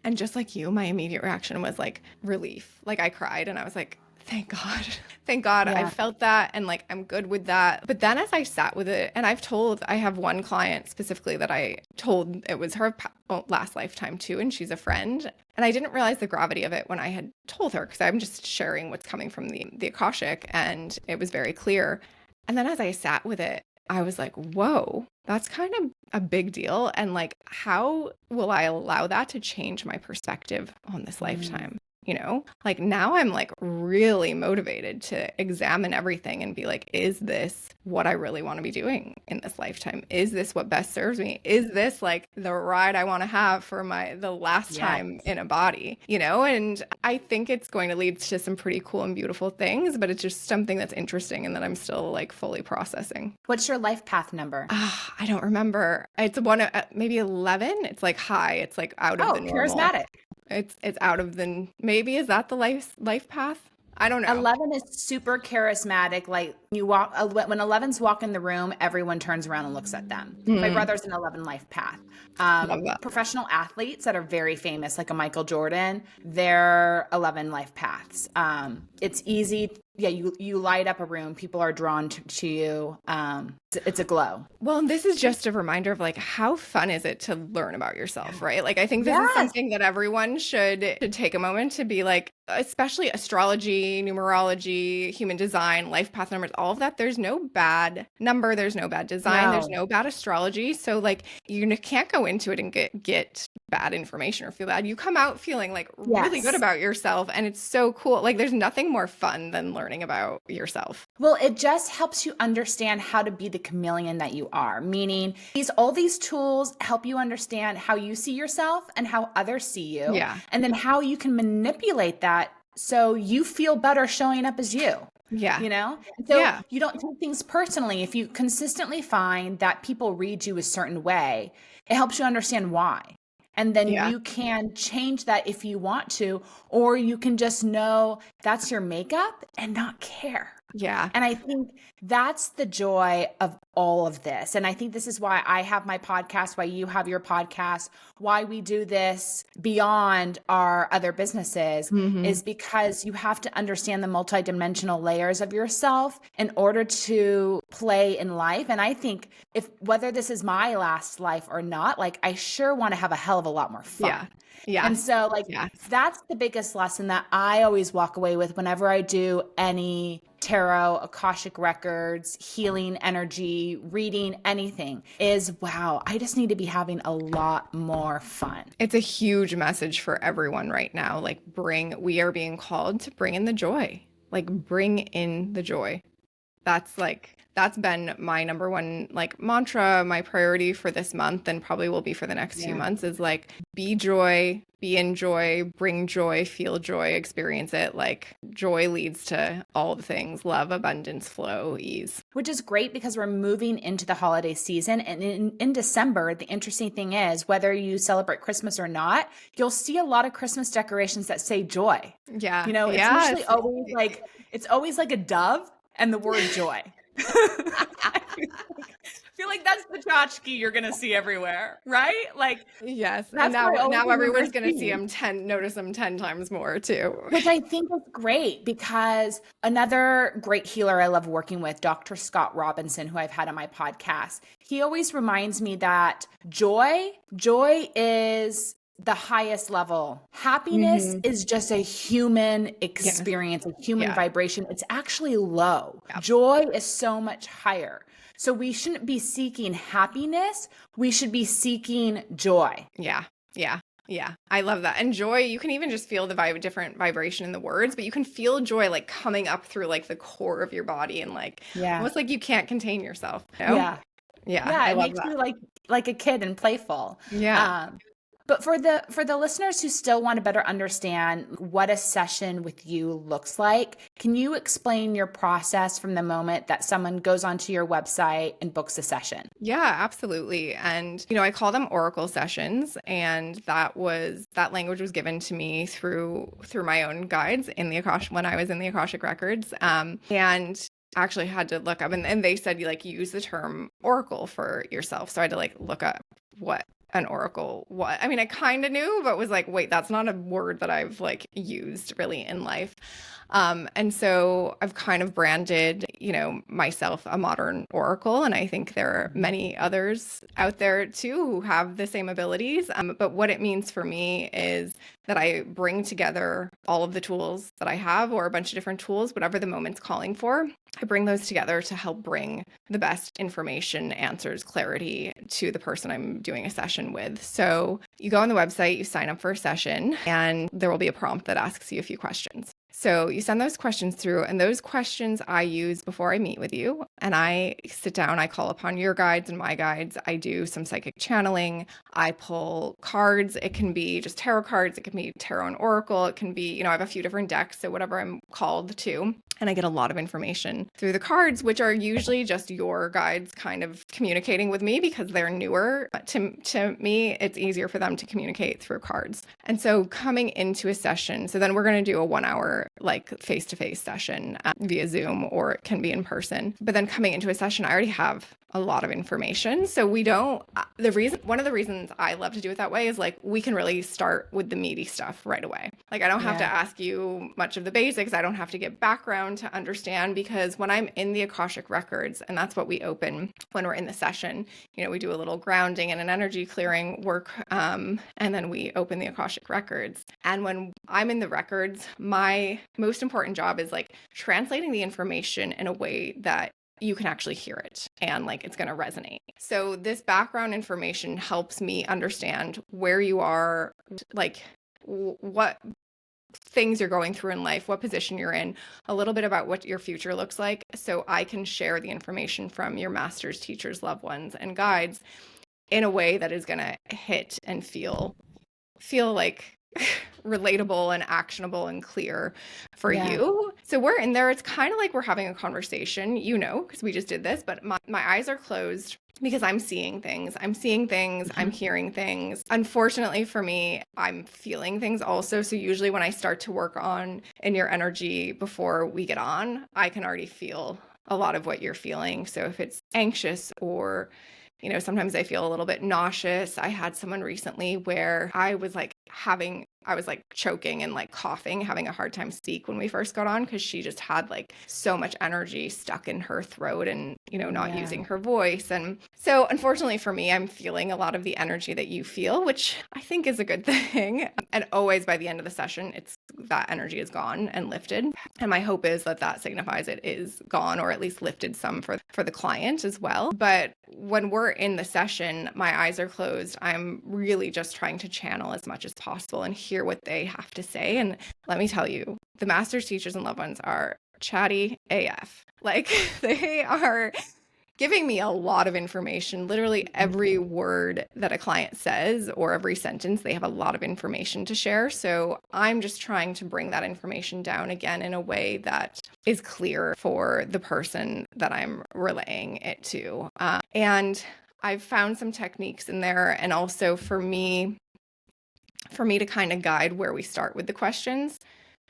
And just like you, my immediate reaction was like relief. Like I cried and I was like, thank God. Thank God I felt that. And like, I'm good with that. But then as I sat with it, and I have one client specifically that I told it was her last lifetime too. And she's a friend. And I didn't realize the gravity of it when I had told her, because I'm just sharing what's coming from the Akashic. And it was very clear. And then as I sat with it, I was like, whoa, that's kind of a big deal. And like, how will I allow that to change my perspective on this lifetime? Like now I'm like really motivated to examine everything and be like, is this what I really want to be doing in this lifetime? Is this what best serves me? Is this like the ride I want to have for the last Yes. time in a body, And I think it's going to lead to some pretty cool and beautiful things, but it's just something that's interesting and that I'm still like fully processing. What's your life path number? I don't remember. It's maybe 11. It's like high. It's like out of the normal. Charismatic. It's out of maybe is that the life path? I don't know. 11 is super charismatic. Like you walk, when 11s walk in the room, everyone turns around and looks at them. My brother's an 11 life path. Love that. Professional athletes that are very famous, like a Michael Jordan, they're 11 life paths. It's easy. Yeah, you light up a room. People are drawn to you. It's a glow. Well, and this is just a reminder of like how fun is it to learn about yourself, right? Like I think this is something that everyone should take a moment to be like, especially astrology, numerology, human design, life path numbers, all of that. There's no bad number. There's no bad design. There's no bad astrology. So like you can't go into it and get bad information or feel bad. You come out feeling like really good about yourself, and it's so cool. Like there's nothing more fun than learning about yourself. Well, it just helps you understand how to be the chameleon that you are, meaning all these tools help you understand how you see yourself and how others see you. Yeah. And then how you can manipulate that so you feel better showing up as you. Yeah. So you don't take things personally. If you consistently find that people read you a certain way, it helps you understand why. And then you can change that if you want to, or you can just know that's your makeup and not care. Yeah. And I think that's the joy of all of this. And I think this is why I have my podcast, why you have your podcast, why we do this beyond our other businesses is because you have to understand the multidimensional layers of yourself in order to play in life. And I think whether this is my last life or not, like I sure want to have a hell of a lot more fun. Yeah. Yeah. And so that's the biggest lesson that I always walk away with whenever I do any tarot, Akashic records, healing energy, reading, anything is, wow, I just need to be having a lot more fun. It's a huge message for everyone right now. Like we are being called to bring in the joy, like bring in the joy. That's been my number one like mantra, my priority for this month, and probably will be for the next few months is like be joy, be in joy, bring joy, feel joy, experience it. Like joy leads to all the things, love, abundance, flow, ease. Which is great because we're moving into the holiday season. And in December, the interesting thing is whether you celebrate Christmas or not, you'll see a lot of Christmas decorations that say joy. Yeah. It's usually always like a dove and the word joy. I feel like that's the tchotchke you're gonna see everywhere, right? Like yes, and now everyone's gonna notice them 10 times more too. Which I think is great because another great healer I love working with, Dr. Scott Robinson, who I've had on my podcast, he always reminds me that joy is the highest level. Happiness is just a human experience, a human vibration. It's actually low. Yep. Joy is so much higher. So we shouldn't be seeking happiness. We should be seeking joy. Yeah. I love that. And joy, you can even just feel the different vibration in the words, but you can feel joy like coming up through like the core of your body and like almost like you can't contain yourself. Yeah. It makes you like a kid and playful. Yeah. But for the listeners who still want to better understand what a session with you looks like, can you explain your process from the moment that someone goes onto your website and books a session? Yeah, absolutely. And, I call them oracle sessions. And that language was given to me through my own guides in the Akashic, when I was in the Akashic records. And actually had to look up and they said use the term oracle for yourself. So I had to look up what an oracle was. I mean, I kind of knew, but was like, wait, that's not a word that I've used really in life. And so I've kind of branded, myself a modern oracle. And I think there are many others out there too who have the same abilities. But what it means for me is that I bring together all of the tools that I have, or a bunch of different tools, whatever the moment's calling for. I bring those together to help bring the best information, answers, clarity to the person I'm doing a session with. So you go on the website, you sign up for a session, and there will be a prompt that asks you a few questions. So you send those questions through, and those questions I use before I meet with you. And I sit down, I call upon your guides and my guides. I do some psychic channeling. I pull cards. It can be just tarot cards. It can be tarot and oracle. It can be, I have a few different decks. So whatever I'm called to. And I get a lot of information through the cards, which are usually just your guides kind of communicating with me because they're newer to me. It's easier for them to communicate through cards. And so coming into a session, so then we're going to do a 1 hour like face-to-face session via Zoom, or it can be in person. But then coming into a session, I already have a lot of information. So we don't, one of the reasons I love to do it that way is like, we can really start with the meaty stuff right away. Like I don't have to ask you much of the basics. I don't have to get background to understand, because when I'm in the Akashic records, and that's what we open when we're in the session, we do a little grounding and an energy clearing work. And then we open the Akashic records. And when I'm in the records, my most important job is like translating the information in a way that you can actually hear it and like it's going to resonate. So this background information helps me understand where you are, like what things you're going through in life, what position you're in, a little bit about what your future looks like, so I can share the information from your masters, teachers, loved ones, and guides in a way that is going to hit and feel like relatable and actionable and clear for you. So we're in there. It's kind of like we're having a conversation, because we just did this, but my eyes are closed because I'm seeing things. I'm hearing things. Unfortunately for me, I'm feeling things also. So usually when I start to work on in your energy before we get on, I can already feel a lot of what you're feeling. So if it's anxious or sometimes I feel a little bit nauseous. I had someone recently where I was choking and like coughing, having a hard time speak when we first got on, because she just had like so much energy stuck in her throat and, not using her voice. And so unfortunately for me, I'm feeling a lot of the energy that you feel, which I think is a good thing. And always by the end of the session, that energy is gone and lifted. And my hope is that signifies it is gone, or at least lifted some for the client as well. But when we're in the session, my eyes are closed. I'm really just trying to channel as much as possible and hear what they have to say. And let me tell you, the masters, teachers, and loved ones are chatty AF. Like they are giving me a lot of information. Literally every word that a client says or every sentence, they have a lot of information to share. So I'm just trying to bring that information down again in a way that is clear for the person that I'm relaying it to. And I've found some techniques in there, and also for me to kind of guide where we start with the questions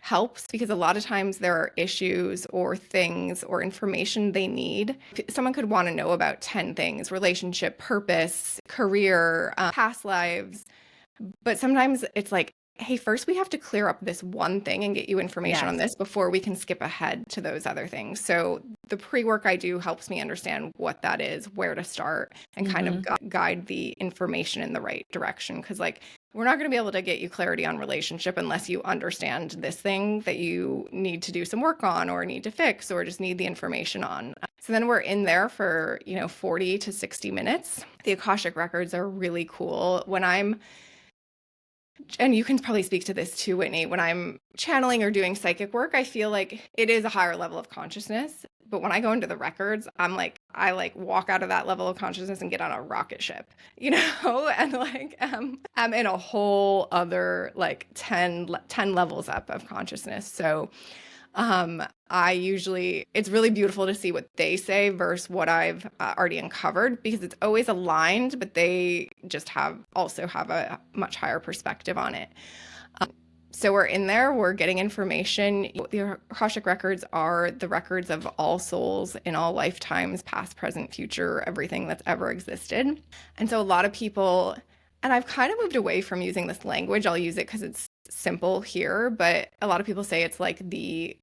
helps, because a lot of times there are issues or things or information they need. Someone could want to know about 10 things: relationship, purpose, career, past lives. But sometimes it's like, hey, first we have to clear up this one thing and get you information on this before we can skip ahead to those other things. So the pre-work I do helps me understand what that is, where to start, and kind of guide the information in the right direction. Because like, we're not going to be able to get you clarity on relationship unless you understand this thing that you need to do some work on, or need to fix, or just need the information on. So then we're in there for, 40 to 60 minutes. The Akashic records are really cool. And you can probably speak to this too, Whitney, when I'm channeling or doing psychic work, I feel like it is a higher level of consciousness. But when I go into the records, I walk out of that level of consciousness and get on a rocket ship, and like, I'm in a whole other 10 levels up of consciousness. So it's really beautiful to see what they versus what I've already uncovered, because it's always aligned, but they just also have a much higher perspective on it. So we're in there, we're getting information. The Akashic records are the records of all souls in all lifetimes, past, present, future, everything that's ever existed. And so a lot of people, and I've kind of moved away from using this language. I'll use it because it's simple here, but a lot of people say it's like the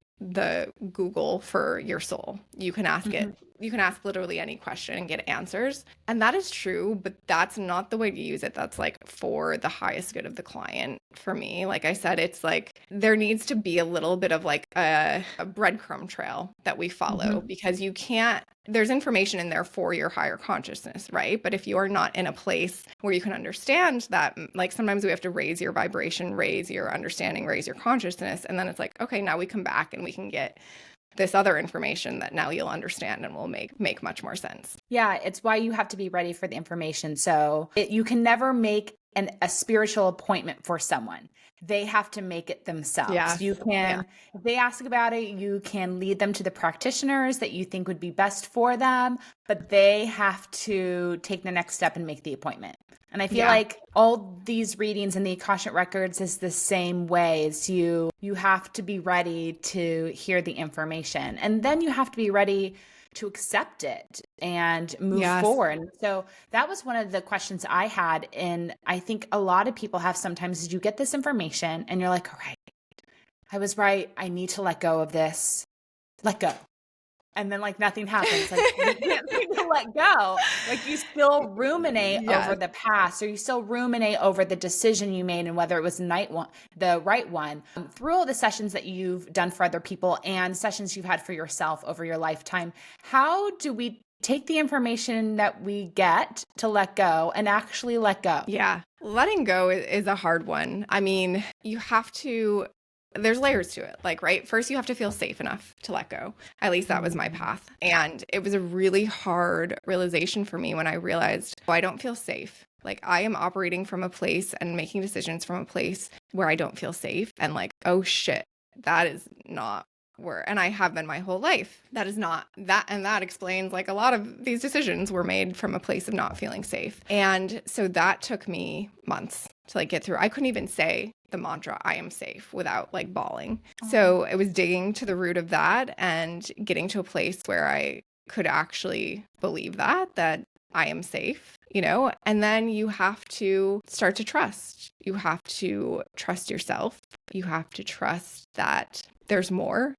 Google for your soul. You can ask it You can ask literally any question and get answers. And that is true, but that's not the way to use it. That's like for the highest good of the client for me. Like I said, it's like there needs to be a little bit of like a breadcrumb trail that we follow, because you can't, there's information in there for your higher consciousness, right? But if you're not in a place where you can understand that, like sometimes we have to raise your vibration, raise your understanding, raise your consciousness. And then it's like, okay, now we come back and we can get this other information that now you'll understand and will make much more sense. Yeah, it's why you have to be ready for the information. So you can never make a spiritual appointment for someone. They have to make it themselves. Yes. You can, if they ask about it, you can lead them to the practitioners that you think would be best for them, but they have to take the next step and make the appointment. And I feel like all these readings in the Akashic records is the same way. As you have to be ready to hear the information, and then you have to be ready to accept it and move forward. So that was one of the questions I had. And I think a lot of people have sometimes is you get this information and you're like, all right, I was right. I need to let go of this. Let go. And then like nothing happens. Like you can't seem to let go. Like you still ruminate over the past, or you still ruminate over the decision you made and whether it was the right one. Through all the sessions that you've done for other people and sessions you've had for yourself over your lifetime, how do we take the information that we get to let go and actually let go? Yeah. Letting go is a hard one. I mean, you have to, there's layers to it. Like, right, first you have to feel safe enough to let go. At least that was my path. And it was a really hard realization for me when I realized, oh, I don't feel safe. Like I am operating from a place and making decisions from a place where I don't feel safe. And like, oh shit, that is not where, and I have been my whole life. That is not that. And that explains like a lot of these decisions were made from a place of not feeling safe. And so that took me months to like get through. I couldn't even say the mantra, I am safe, without like bawling. So it was digging to the root of that and getting to a place where I could actually believe that I am safe, you know, and then you have to start to trust. You have to trust yourself. You have to trust that there's more,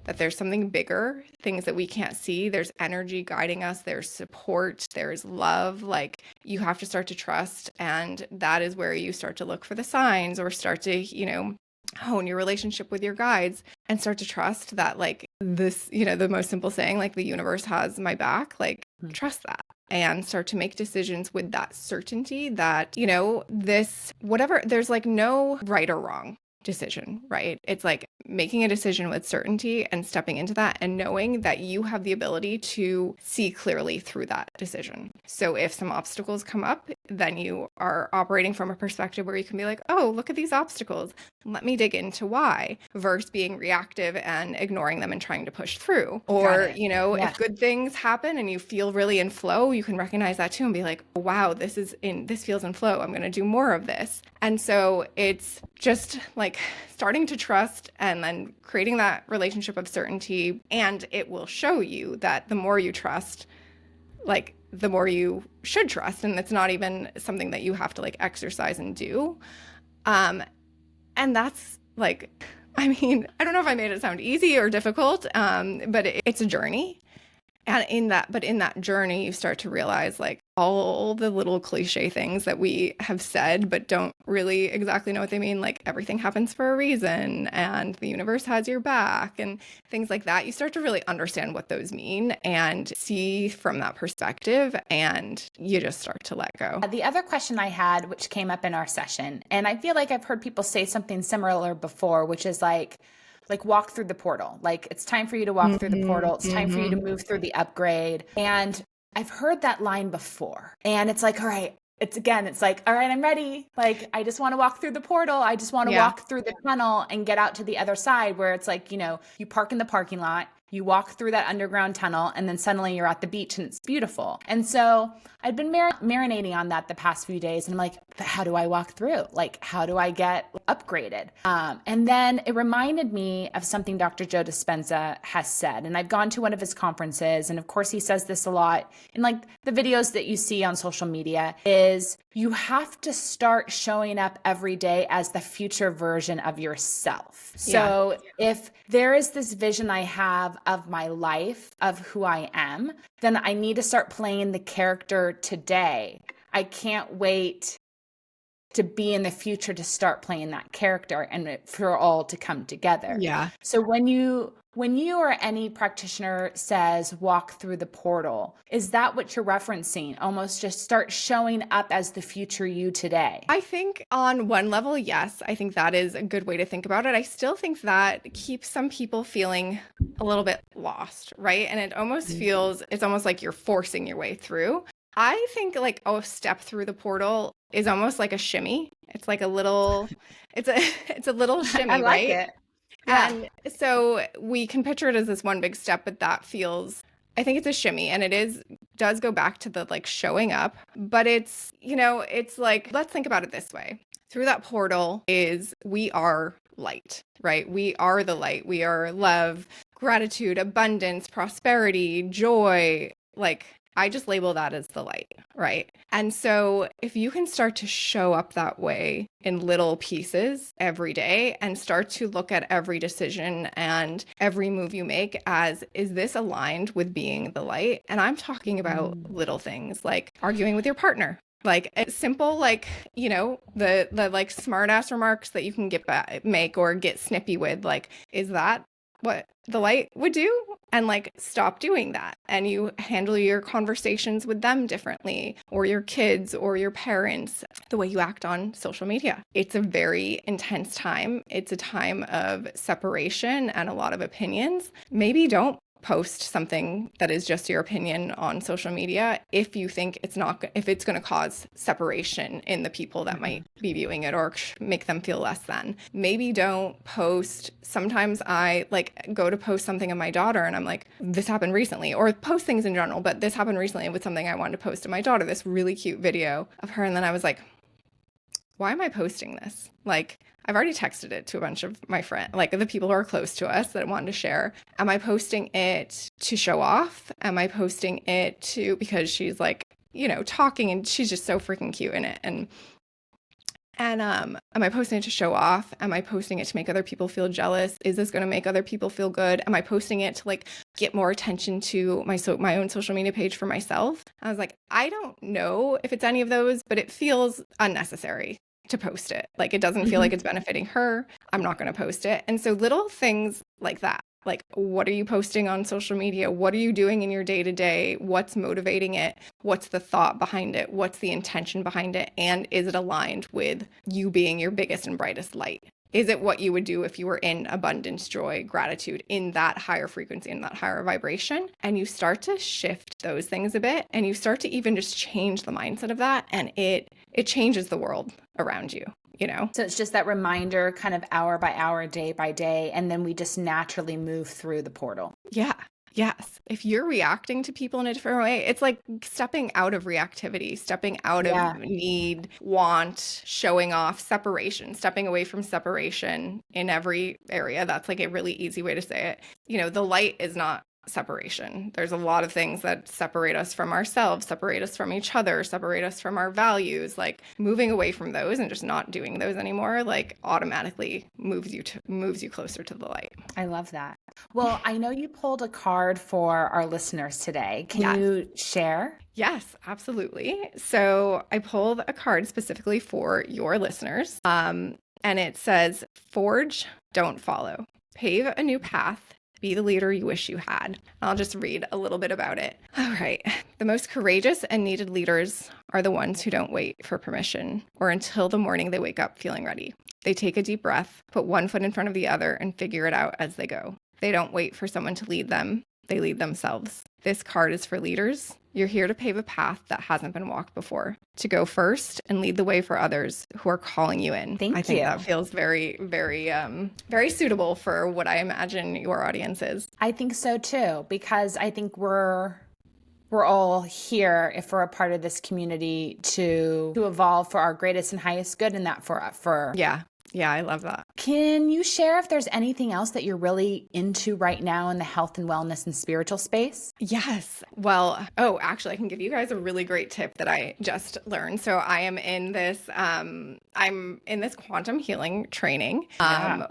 that there's something bigger, things that we can't see. There's energy guiding us. There's support. There's love. Like you have to start to trust. And that is where you start to look for the signs or start to, you know, hone your relationship with your guides and start to trust that like this, you know, the most simple saying, like the universe has my back, like trust that. And start to make decisions with that certainty that, you know, this, whatever, there's like no right or wrong decision, right? It's like making a decision with certainty and stepping into that and knowing that you have the ability to see clearly through that decision. So if some obstacles come up, then you are operating from a perspective where you can be like, oh, look at these obstacles. Let me dig into why, versus being reactive and ignoring them and trying to push through. Or, you know, if good things happen and you feel really in flow, you can recognize that too and be like, wow, this feels in flow. I'm going to do more of this. And so it's just like starting to trust and then creating that relationship of certainty. And it will show you that the more you trust, like the more you should trust. And it's not even something that you have to like exercise and do. And that's like, I mean, I don't know if I made it sound easy or difficult, but it's a journey. And in that journey, you start to realize like all the little cliche things that we have said, but don't really exactly know what they mean. Like everything happens for a reason and the universe has your back and things like that. You start to really understand what those mean and see from that perspective, and you just start to let go. The other question I had, which came up in our session, and I feel like I've heard people say something similar before, which is like walk through the portal. Like it's time for you to walk through the portal. It's time for you to move through the upgrade. And I've heard that line before. And it's like, all right, it's like, all right, I'm ready. Like, I just want to walk through the portal. I just want to walk through the tunnel and get out to the other side, where it's like, you know, you park in the parking lot, you walk through that underground tunnel, and then suddenly you're at the beach and it's beautiful. And so I've been marinating on that the past few days. And I'm like, how do I walk through? Like, how do I get upgraded? And then it reminded me of something Dr. Joe Dispenza has said. And I've gone to one of his conferences. And of course, he says this a lot in like the videos that you see on social media is you have to start showing up every day as the future version of yourself. So if there is this vision I have of my life, of who I am, then I need to start playing the character today. I can't wait to be in the future to start playing that character and for all to come together. Yeah. So when you or any practitioner says walk through the portal, is that what you're referencing? Almost just start showing up as the future you today. I think on one level, yes, I think that is a good way to think about it. I still think that keeps some people feeling a little bit lost, right? And it almost feels, it's almost like you're forcing your way through. I think like a step through the portal is almost like a shimmy. It's like a little, it's a little shimmy, I like right? it. Yeah. And so we can picture it as this one big step, but that feels, I think it's a shimmy, and does go back to the like showing up, but it's, it's like, let's think about it this way. Through that portal we are light, right? We are the light. We are love, gratitude, abundance, prosperity, joy. Like, I just label that as the light, right? And so if you can start to show up that way in little pieces every day and start to look at every decision and every move you make as, is this aligned with being the light? And I'm talking about little things like arguing with your partner. Like it's simple, like, the like smart ass remarks that you can make or get snippy with, like, is that what the light would do? And like, stop doing that. And you handle your conversations with them differently, or your kids or your parents, the way you act on social media. It's a very intense time. It's a time of separation and a lot of opinions. Maybe don't post something that is just your opinion on social media if you think it's going to cause separation in the people that might be viewing it or make them feel less than. Maybe don't post. Sometimes I like go to post something of my daughter and I'm like, this happened recently, or post things in general, but this happened recently with something I wanted to post to my daughter, this really cute video of her. And then I was like, why am I posting this? Like, I've already texted it to a bunch of my friends, like the people who are close to us that I wanted to share. Am I posting it to show off? Am I posting it because she's like, talking and she's just so freaking cute in it? And am I posting it to show off? Am I posting it to make other people feel jealous? Is this going to make other people feel good? Am I posting it to like get more attention to my own social media page for myself? I was like, I don't know if it's any of those, but it feels unnecessary to post it. Like, it doesn't feel like it's benefiting her. I'm not going to post it. And so little things like that, like, what are you posting on social media? What are you doing in your day to day? What's motivating it? What's the thought behind it? What's the intention behind it? And is it aligned with you being your biggest and brightest light? Is it what you would do if you were in abundance, joy, gratitude, in that higher frequency, in that higher vibration? And you start to shift those things a bit, and you start to even just change the mindset of that, and it changes the world around you, So it's just that reminder kind of hour by hour, day by day, and then we just naturally move through the portal. Yeah. Yes. If you're reacting to people in a different way, it's like stepping out of reactivity, stepping out of need, want, showing off, separation, stepping away from separation in every area. That's like a really easy way to say it. The light is not separation. There's a lot of things that separate us from ourselves, separate us from each other, separate us from our values. Like, moving away from those and just not doing those anymore, like, automatically moves you closer to the light. I love that. Well, I know you pulled a card for our listeners today. Can you share? Yes, absolutely. So I pulled a card specifically for your listeners. And it says, forge, don't follow. Pave a new path. Be the leader you wish you had. I'll just read a little bit about it. All right. The most courageous and needed leaders are the ones who don't wait for permission or until the morning they wake up feeling ready. They take a deep breath, put one foot in front of the other, and figure it out as they go. They don't wait for someone to lead them. They lead themselves. This card is for leaders. You're here to pave a path that hasn't been walked before, to go first and lead the way for others who are calling you in. I think that feels very, very, very suitable for what I imagine your audience is. I think so too, because I think we're we're all here, if we're a part of this community, to evolve for our greatest and highest good, and that for Yeah, I love that. Can you share if there's anything else that you're really into right now in the health and wellness and spiritual space? Yes. Well, actually, I can give you guys a really great tip that I just learned. So I am in this, I'm in this quantum healing training,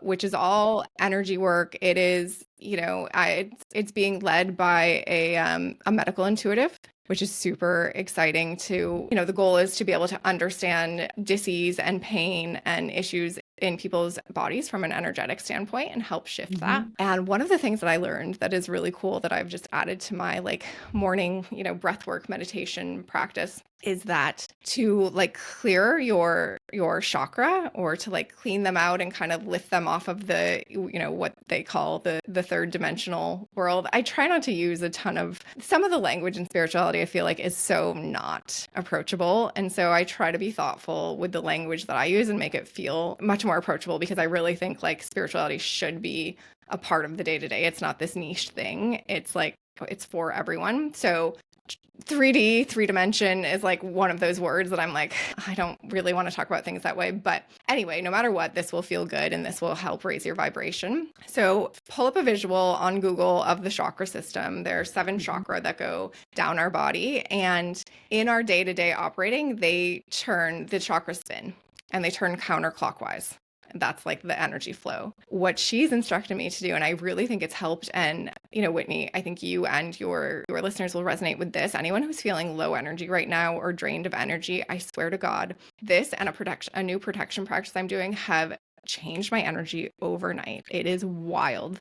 which is all energy work. It is, it's being led by a medical intuitive, which is super exciting the goal is to be able to understand disease and pain and issues in people's bodies from an energetic standpoint and help shift that. And one of the things that I learned that is really cool that I've just added to my morning, breathwork meditation practice is that to clear your chakra, or to clean them out and kind of lift them off of the, what they call the third dimensional world. I try not to use a ton of some of the language in spirituality. I feel like is so not approachable. And so I try to be thoughtful with the language that I use and make it feel much more approachable, because I really think spirituality should be a part of the day-to-day. It's not this niche thing. It's it's for everyone. So 3D, three dimension is one of those words that I'm I don't really want to talk about things that way. But anyway, no matter what, this will feel good and this will help raise your vibration. So pull up a visual on Google of the chakra system. There are 7 chakra that go down our body. And in our day-to-day operating, they turn the chakra spin and they turn counterclockwise. That's the energy flow. What she's instructed me to do, and I really think it's helped. And, Whitney, I think you and your listeners will resonate with this. Anyone who's feeling low energy right now or drained of energy, I swear to God, this and a new protection practice I'm doing have changed my energy overnight. It is wild.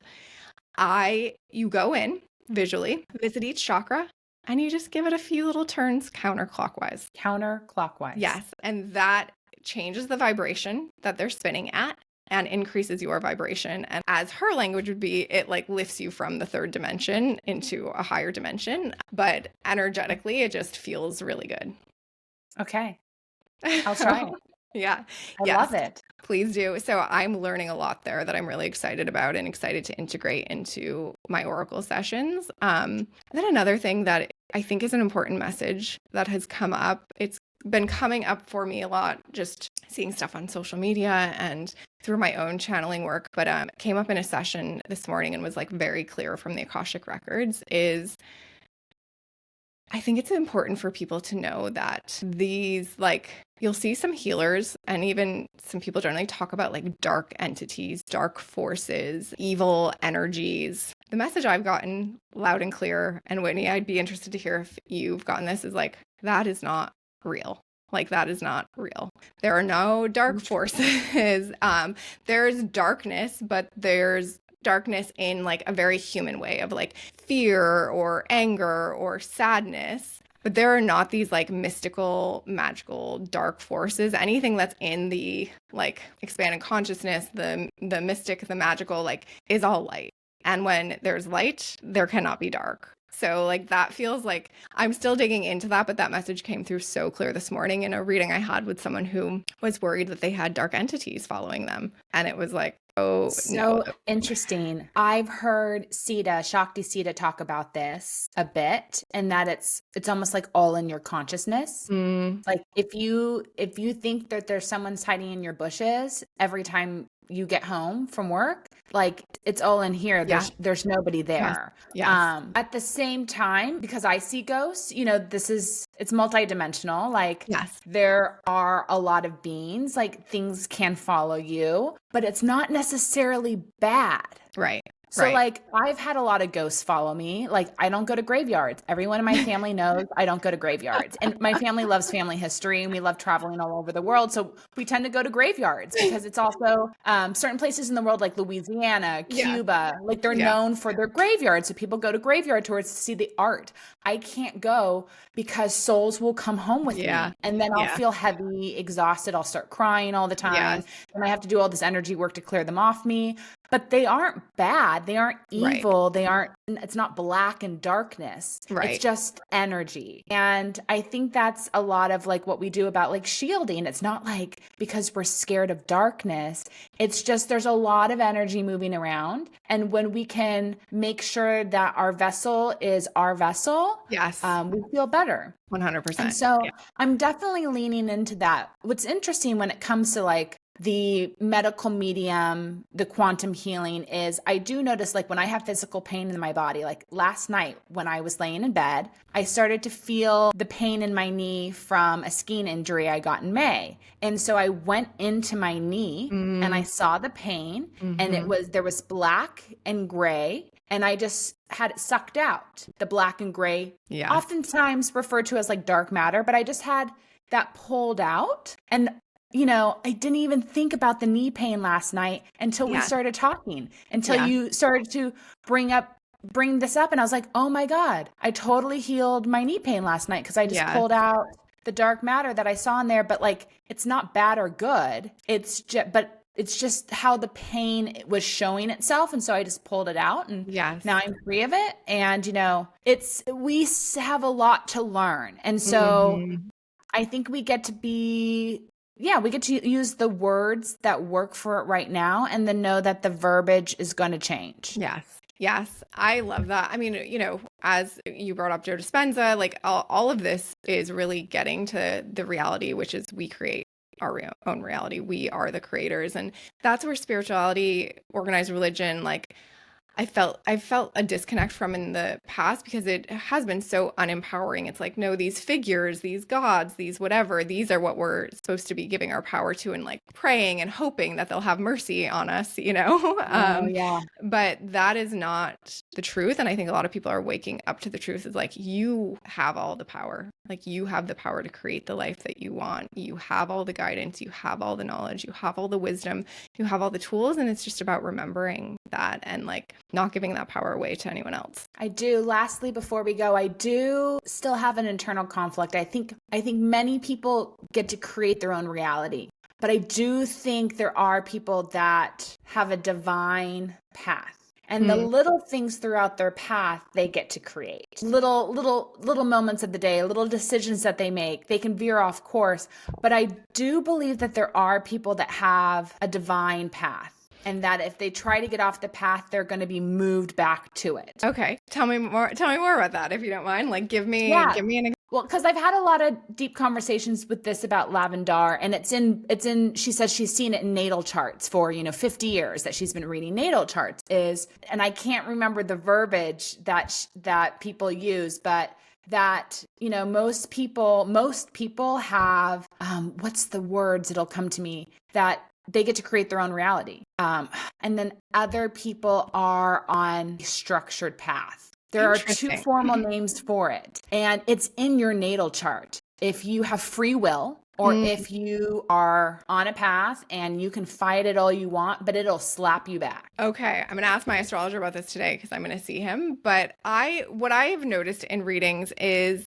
You go in visually, visit each chakra, and you just give it a few little turns counterclockwise. Counterclockwise. Yes. And that changes the vibration that they're spinning at and increases your vibration. And as her language would be, it lifts you from the third dimension into a higher dimension. But energetically, it just feels really good. Okay. I'll try it. Yeah. I love it. Please do. So I'm learning a lot there that I'm really excited about and excited to integrate into my Oracle sessions. And then another thing that I think is an important message that has come up, it's been coming up for me a lot, just seeing stuff on social media and through my own channeling work, but came up in a session this morning and was very clear from the Akashic records is I think it's important for people to know that these you'll see some healers and even some people generally talk about dark entities, dark forces, evil energies. The message I've gotten loud and clear, and Whitney, I'd be interested to hear if you've gotten this, is that is not real. That is not real. There are no dark forces. There's darkness, but there's darkness in a very human way of fear or anger or sadness. But there are not these mystical, magical, dark forces. Anything that's in the expanded consciousness, the mystic, the magical, is all light. And when there's light, there cannot be dark. So that feels I'm still digging into that, but that message came through so clear this morning in a reading I had with someone who was worried that they had dark entities following them. And it was so interesting. I've heard Shakti Sita talk about this a bit, and that it's almost all in your consciousness. If you think that there's someone hiding in your bushes every time you get home from work, it's all in here. There's nobody there. Yes. At the same time, because I see ghosts, it's multidimensional. Yes. There are a lot of beings, things can follow you, but it's not necessarily bad. Right. So I've had a lot of ghosts follow me. I don't go to graveyards. Everyone in my family knows I don't go to graveyards. And my family loves family history and we love traveling all over the world. So we tend to go to graveyards because it's also certain places in the world like Louisiana, Cuba, they're known for their graveyards. So people go to graveyard tours to see the art. I can't go because souls will come home with me. And then I'll feel heavy, exhausted. I'll start crying all the time. And I have to do all this energy work to clear them off me. but they aren't bad. They aren't Right. evil. It's not black and darkness. It's Right. just energy. And I think that's a lot of like what we do about like shielding. It's not like because we're scared of darkness. It's just there's a lot of energy moving around. And when we can make sure that our vessel is our vessel, Yes. we feel better. And 100%. so Yeah. I'm definitely leaning into that. What's interesting when it comes to like the medical medium, the quantum healing is I do notice like when I have physical pain in my body, like last night when I was laying in bed, I started to feel the pain in my knee from a skiing injury I got in May. And so I went into my knee and I saw the pain and there was black and gray and I just had it sucked out. The black and gray, Yes. oftentimes referred to as like dark matter, but I just had that pulled out. And I didn't even think about the knee pain last night until we started talking, until you started to bring this up. And I was like, oh my God, I totally healed my knee pain last night because I just pulled out the dark matter that I saw in there. But like, it's not bad or good. It's just how the pain was showing itself. And so I just pulled it out and now I'm free of it. And, we have a lot to learn. And so I think we get to use the words that work for it right now and then know that the verbiage is going to change. Yes. Yes. I love that. I mean, as you brought up Joe Dispenza, like all of this is really getting to the reality, which is we create our own reality. We are the creators. And that's where spirituality, organized religion, like I felt a disconnect from in the past because it has been so unempowering. It's like, no, these figures, these gods, these whatever, these are what we're supposed to be giving our power to and like praying and hoping that they'll have mercy on us, Yeah. But that is not the truth. And I think a lot of people are waking up to the truth. Is like, you have all the power. Like you have the power to create the life that you want. You have all the guidance. You have all the knowledge. You have all the wisdom. You have all the tools. And it's just about remembering that and like not giving that power away to anyone else. I do. Lastly, before we go, I do still have an internal conflict. I think many people get to create their own reality, but I do think there are people that have a divine path. And the little things throughout their path, they get to create. Little moments of the day, little decisions that they make, they can veer off course. But I do believe that there are people that have a divine path. And that if they try to get off the path, they're going to be moved back to it. Okay. Tell me more about that, if you don't mind. Like, give me an example. Well, because I've had a lot of deep conversations with this about Lavendar, and it's in, she says she's seen it in natal charts for, 50 years that she's been reading natal charts and I can't remember the verbiage that people use, but that, most people have, what's the words that'll come to me, that they get to create their own reality. And then other people are on a structured path. There are two formal names for it. And it's in your natal chart. If you have free will or if you are on a path and you can fight it all you want, but it'll slap you back. Okay. I'm going to ask my astrologer about this today because I'm going to see him. But what I've noticed in readings is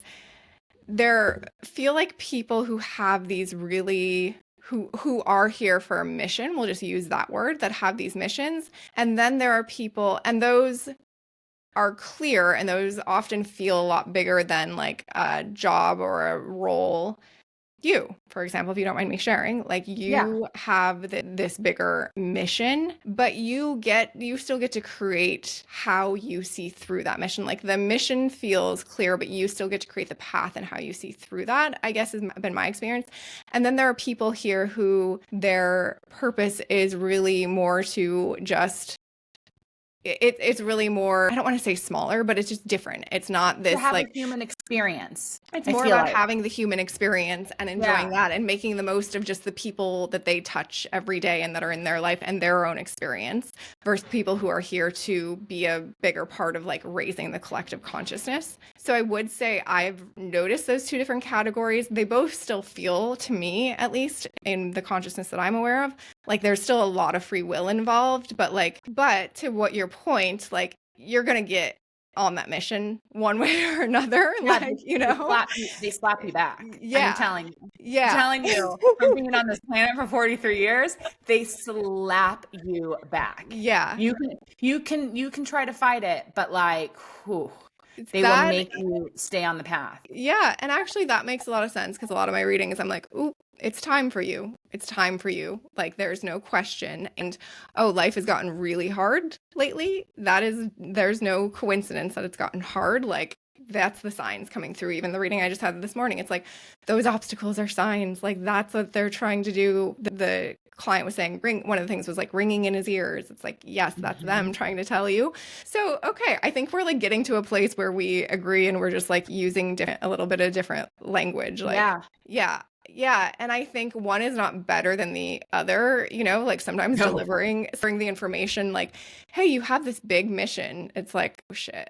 there feel like people who have these really who are here for a mission, we'll just use that word, that have these missions. And then there are people, and those are clear, and those often feel a lot bigger than like a job or a role. You, for example, if you don't mind me sharing, like you have this bigger mission, but you still get to create how you see through that mission. Like the mission feels clear, but you still get to create the path and how you see through that, I guess has been my experience. And then there are people here who their purpose is really more to just it's really more, I don't want to say smaller, but it's just different. It's not this have like a human experience. It's more about having the human experience and enjoying that and making the most of just the people that they touch every day and that are in their life and their own experience versus people who are here to be a bigger part of like raising the collective consciousness. So I would say I've noticed those two different categories. They both still feel, to me, at least in the consciousness that I'm aware of, like there's still a lot of free will involved, but to what your point, like you're going to get on that mission one way or another. Yeah, Like, you know, they slap you back. yeah, I'm telling you. I'm yeah. telling you, from being on this planet for 43 years, they slap you back. Yeah. You can try to fight it, but like, whew, It's they will that. make you stay on the path. Yeah. And actually, that makes a lot of sense because a lot of my readings, I'm like, ooh, it's time for you. It's time for you. Like, there's no question. And oh, life has gotten really hard lately. There's no coincidence that it's gotten hard. Like, that's the signs coming through. Even the reading I just had this morning, it's like those obstacles are signs. Like, that's what they're trying to do. The client was saying, one of the things was like ringing in his ears. It's like, yes, that's them trying to tell you. So, okay, I think we're like getting to a place where we agree and we're just like using a little bit of different language. Like, yeah. Yeah. And I think one is not better than the other, you know, like sometimes No. delivering the information like, hey, you have this big mission. It's like, oh shit,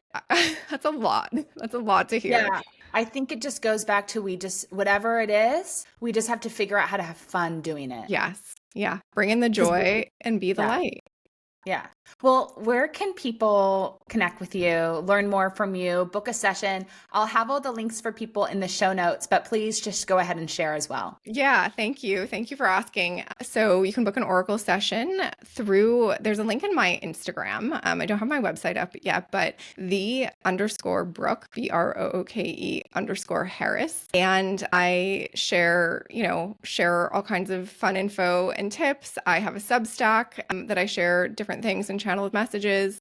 that's a lot. That's a lot to hear. Yeah. I think it just goes back to whatever it is, we just have to figure out how to have fun doing it. Yes. Yeah. Bring in the joy and be the light. Yeah. Well, where can people connect with you, learn more from you, book a session? I'll have all the links for people in the show notes, but please just go ahead and share as well. Yeah, thank you. Thank you for asking. So you can book an Oracle session there's a link in my Instagram. I don't have my website up yet, but _Brooke, BROOKE_Harris. And I share all kinds of fun info and tips. I have a Substack that I share different things and channel messages.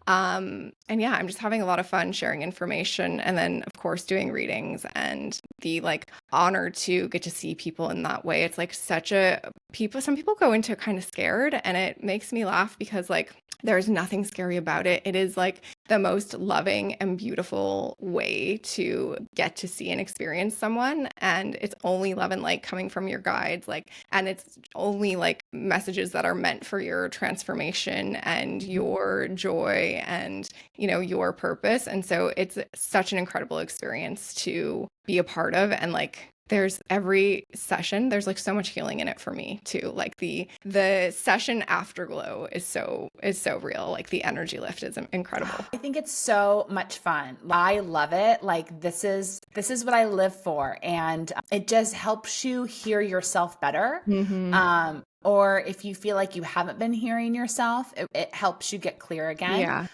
And yeah, I'm just having a lot of fun sharing information and then of course doing readings and the like honor to get to see people in that way. It's like some people go into kind of scared and it makes me laugh because like there's nothing scary about it. It is like the most loving and beautiful way to get to see and experience someone. And it's only love and light coming from your guides. Like, and it's only like messages that are meant for your transformation and your joy and, you know, your purpose. And so it's such an incredible experience to be a part of. And like, there's every session, there's like so much healing in it for me too. Like the session afterglow is so real. Like the energy lift is incredible. I think it's so much fun. I love it. Like this is what I live for. And it just helps you hear yourself better. Mm-hmm. Or if you feel like you haven't been hearing yourself, it helps you get clear again. Yeah.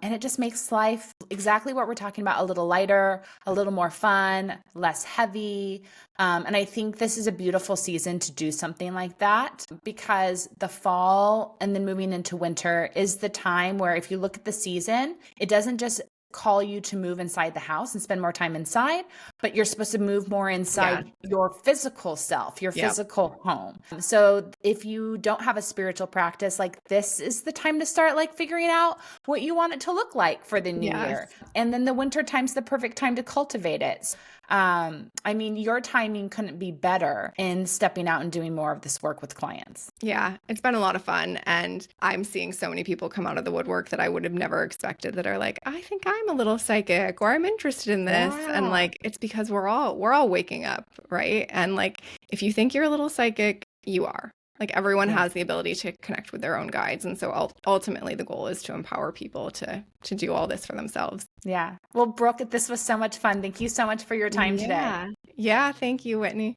And it just makes life exactly what we're talking about, a little lighter, a little more fun, less heavy. And I think this is a beautiful season to do something like that because the fall and then moving into winter is the time where if you look at the season, it doesn't just call you to move inside the house and spend more time inside, but you're supposed to move more inside your physical self, your physical home. So if you don't have a spiritual practice, like this is the time to start like figuring out what you want it to look like for the new year. And then the winter time's the perfect time to cultivate it. I mean, your timing couldn't be better in stepping out and doing more of this work with clients. Yeah, it's been a lot of fun. And I'm seeing so many people come out of the woodwork that I would have never expected that are like, I think I'm a little psychic or I'm interested in this. Yeah. And like, it's because we're all waking up, right? And like, if you think you're a little psychic, you are. Like everyone has the ability to connect with their own guides. And so ultimately the goal is to empower people to do all this for themselves. Yeah. Well, Brooke, this was so much fun. Thank you so much for your time today. Yeah. Thank you, Whitney.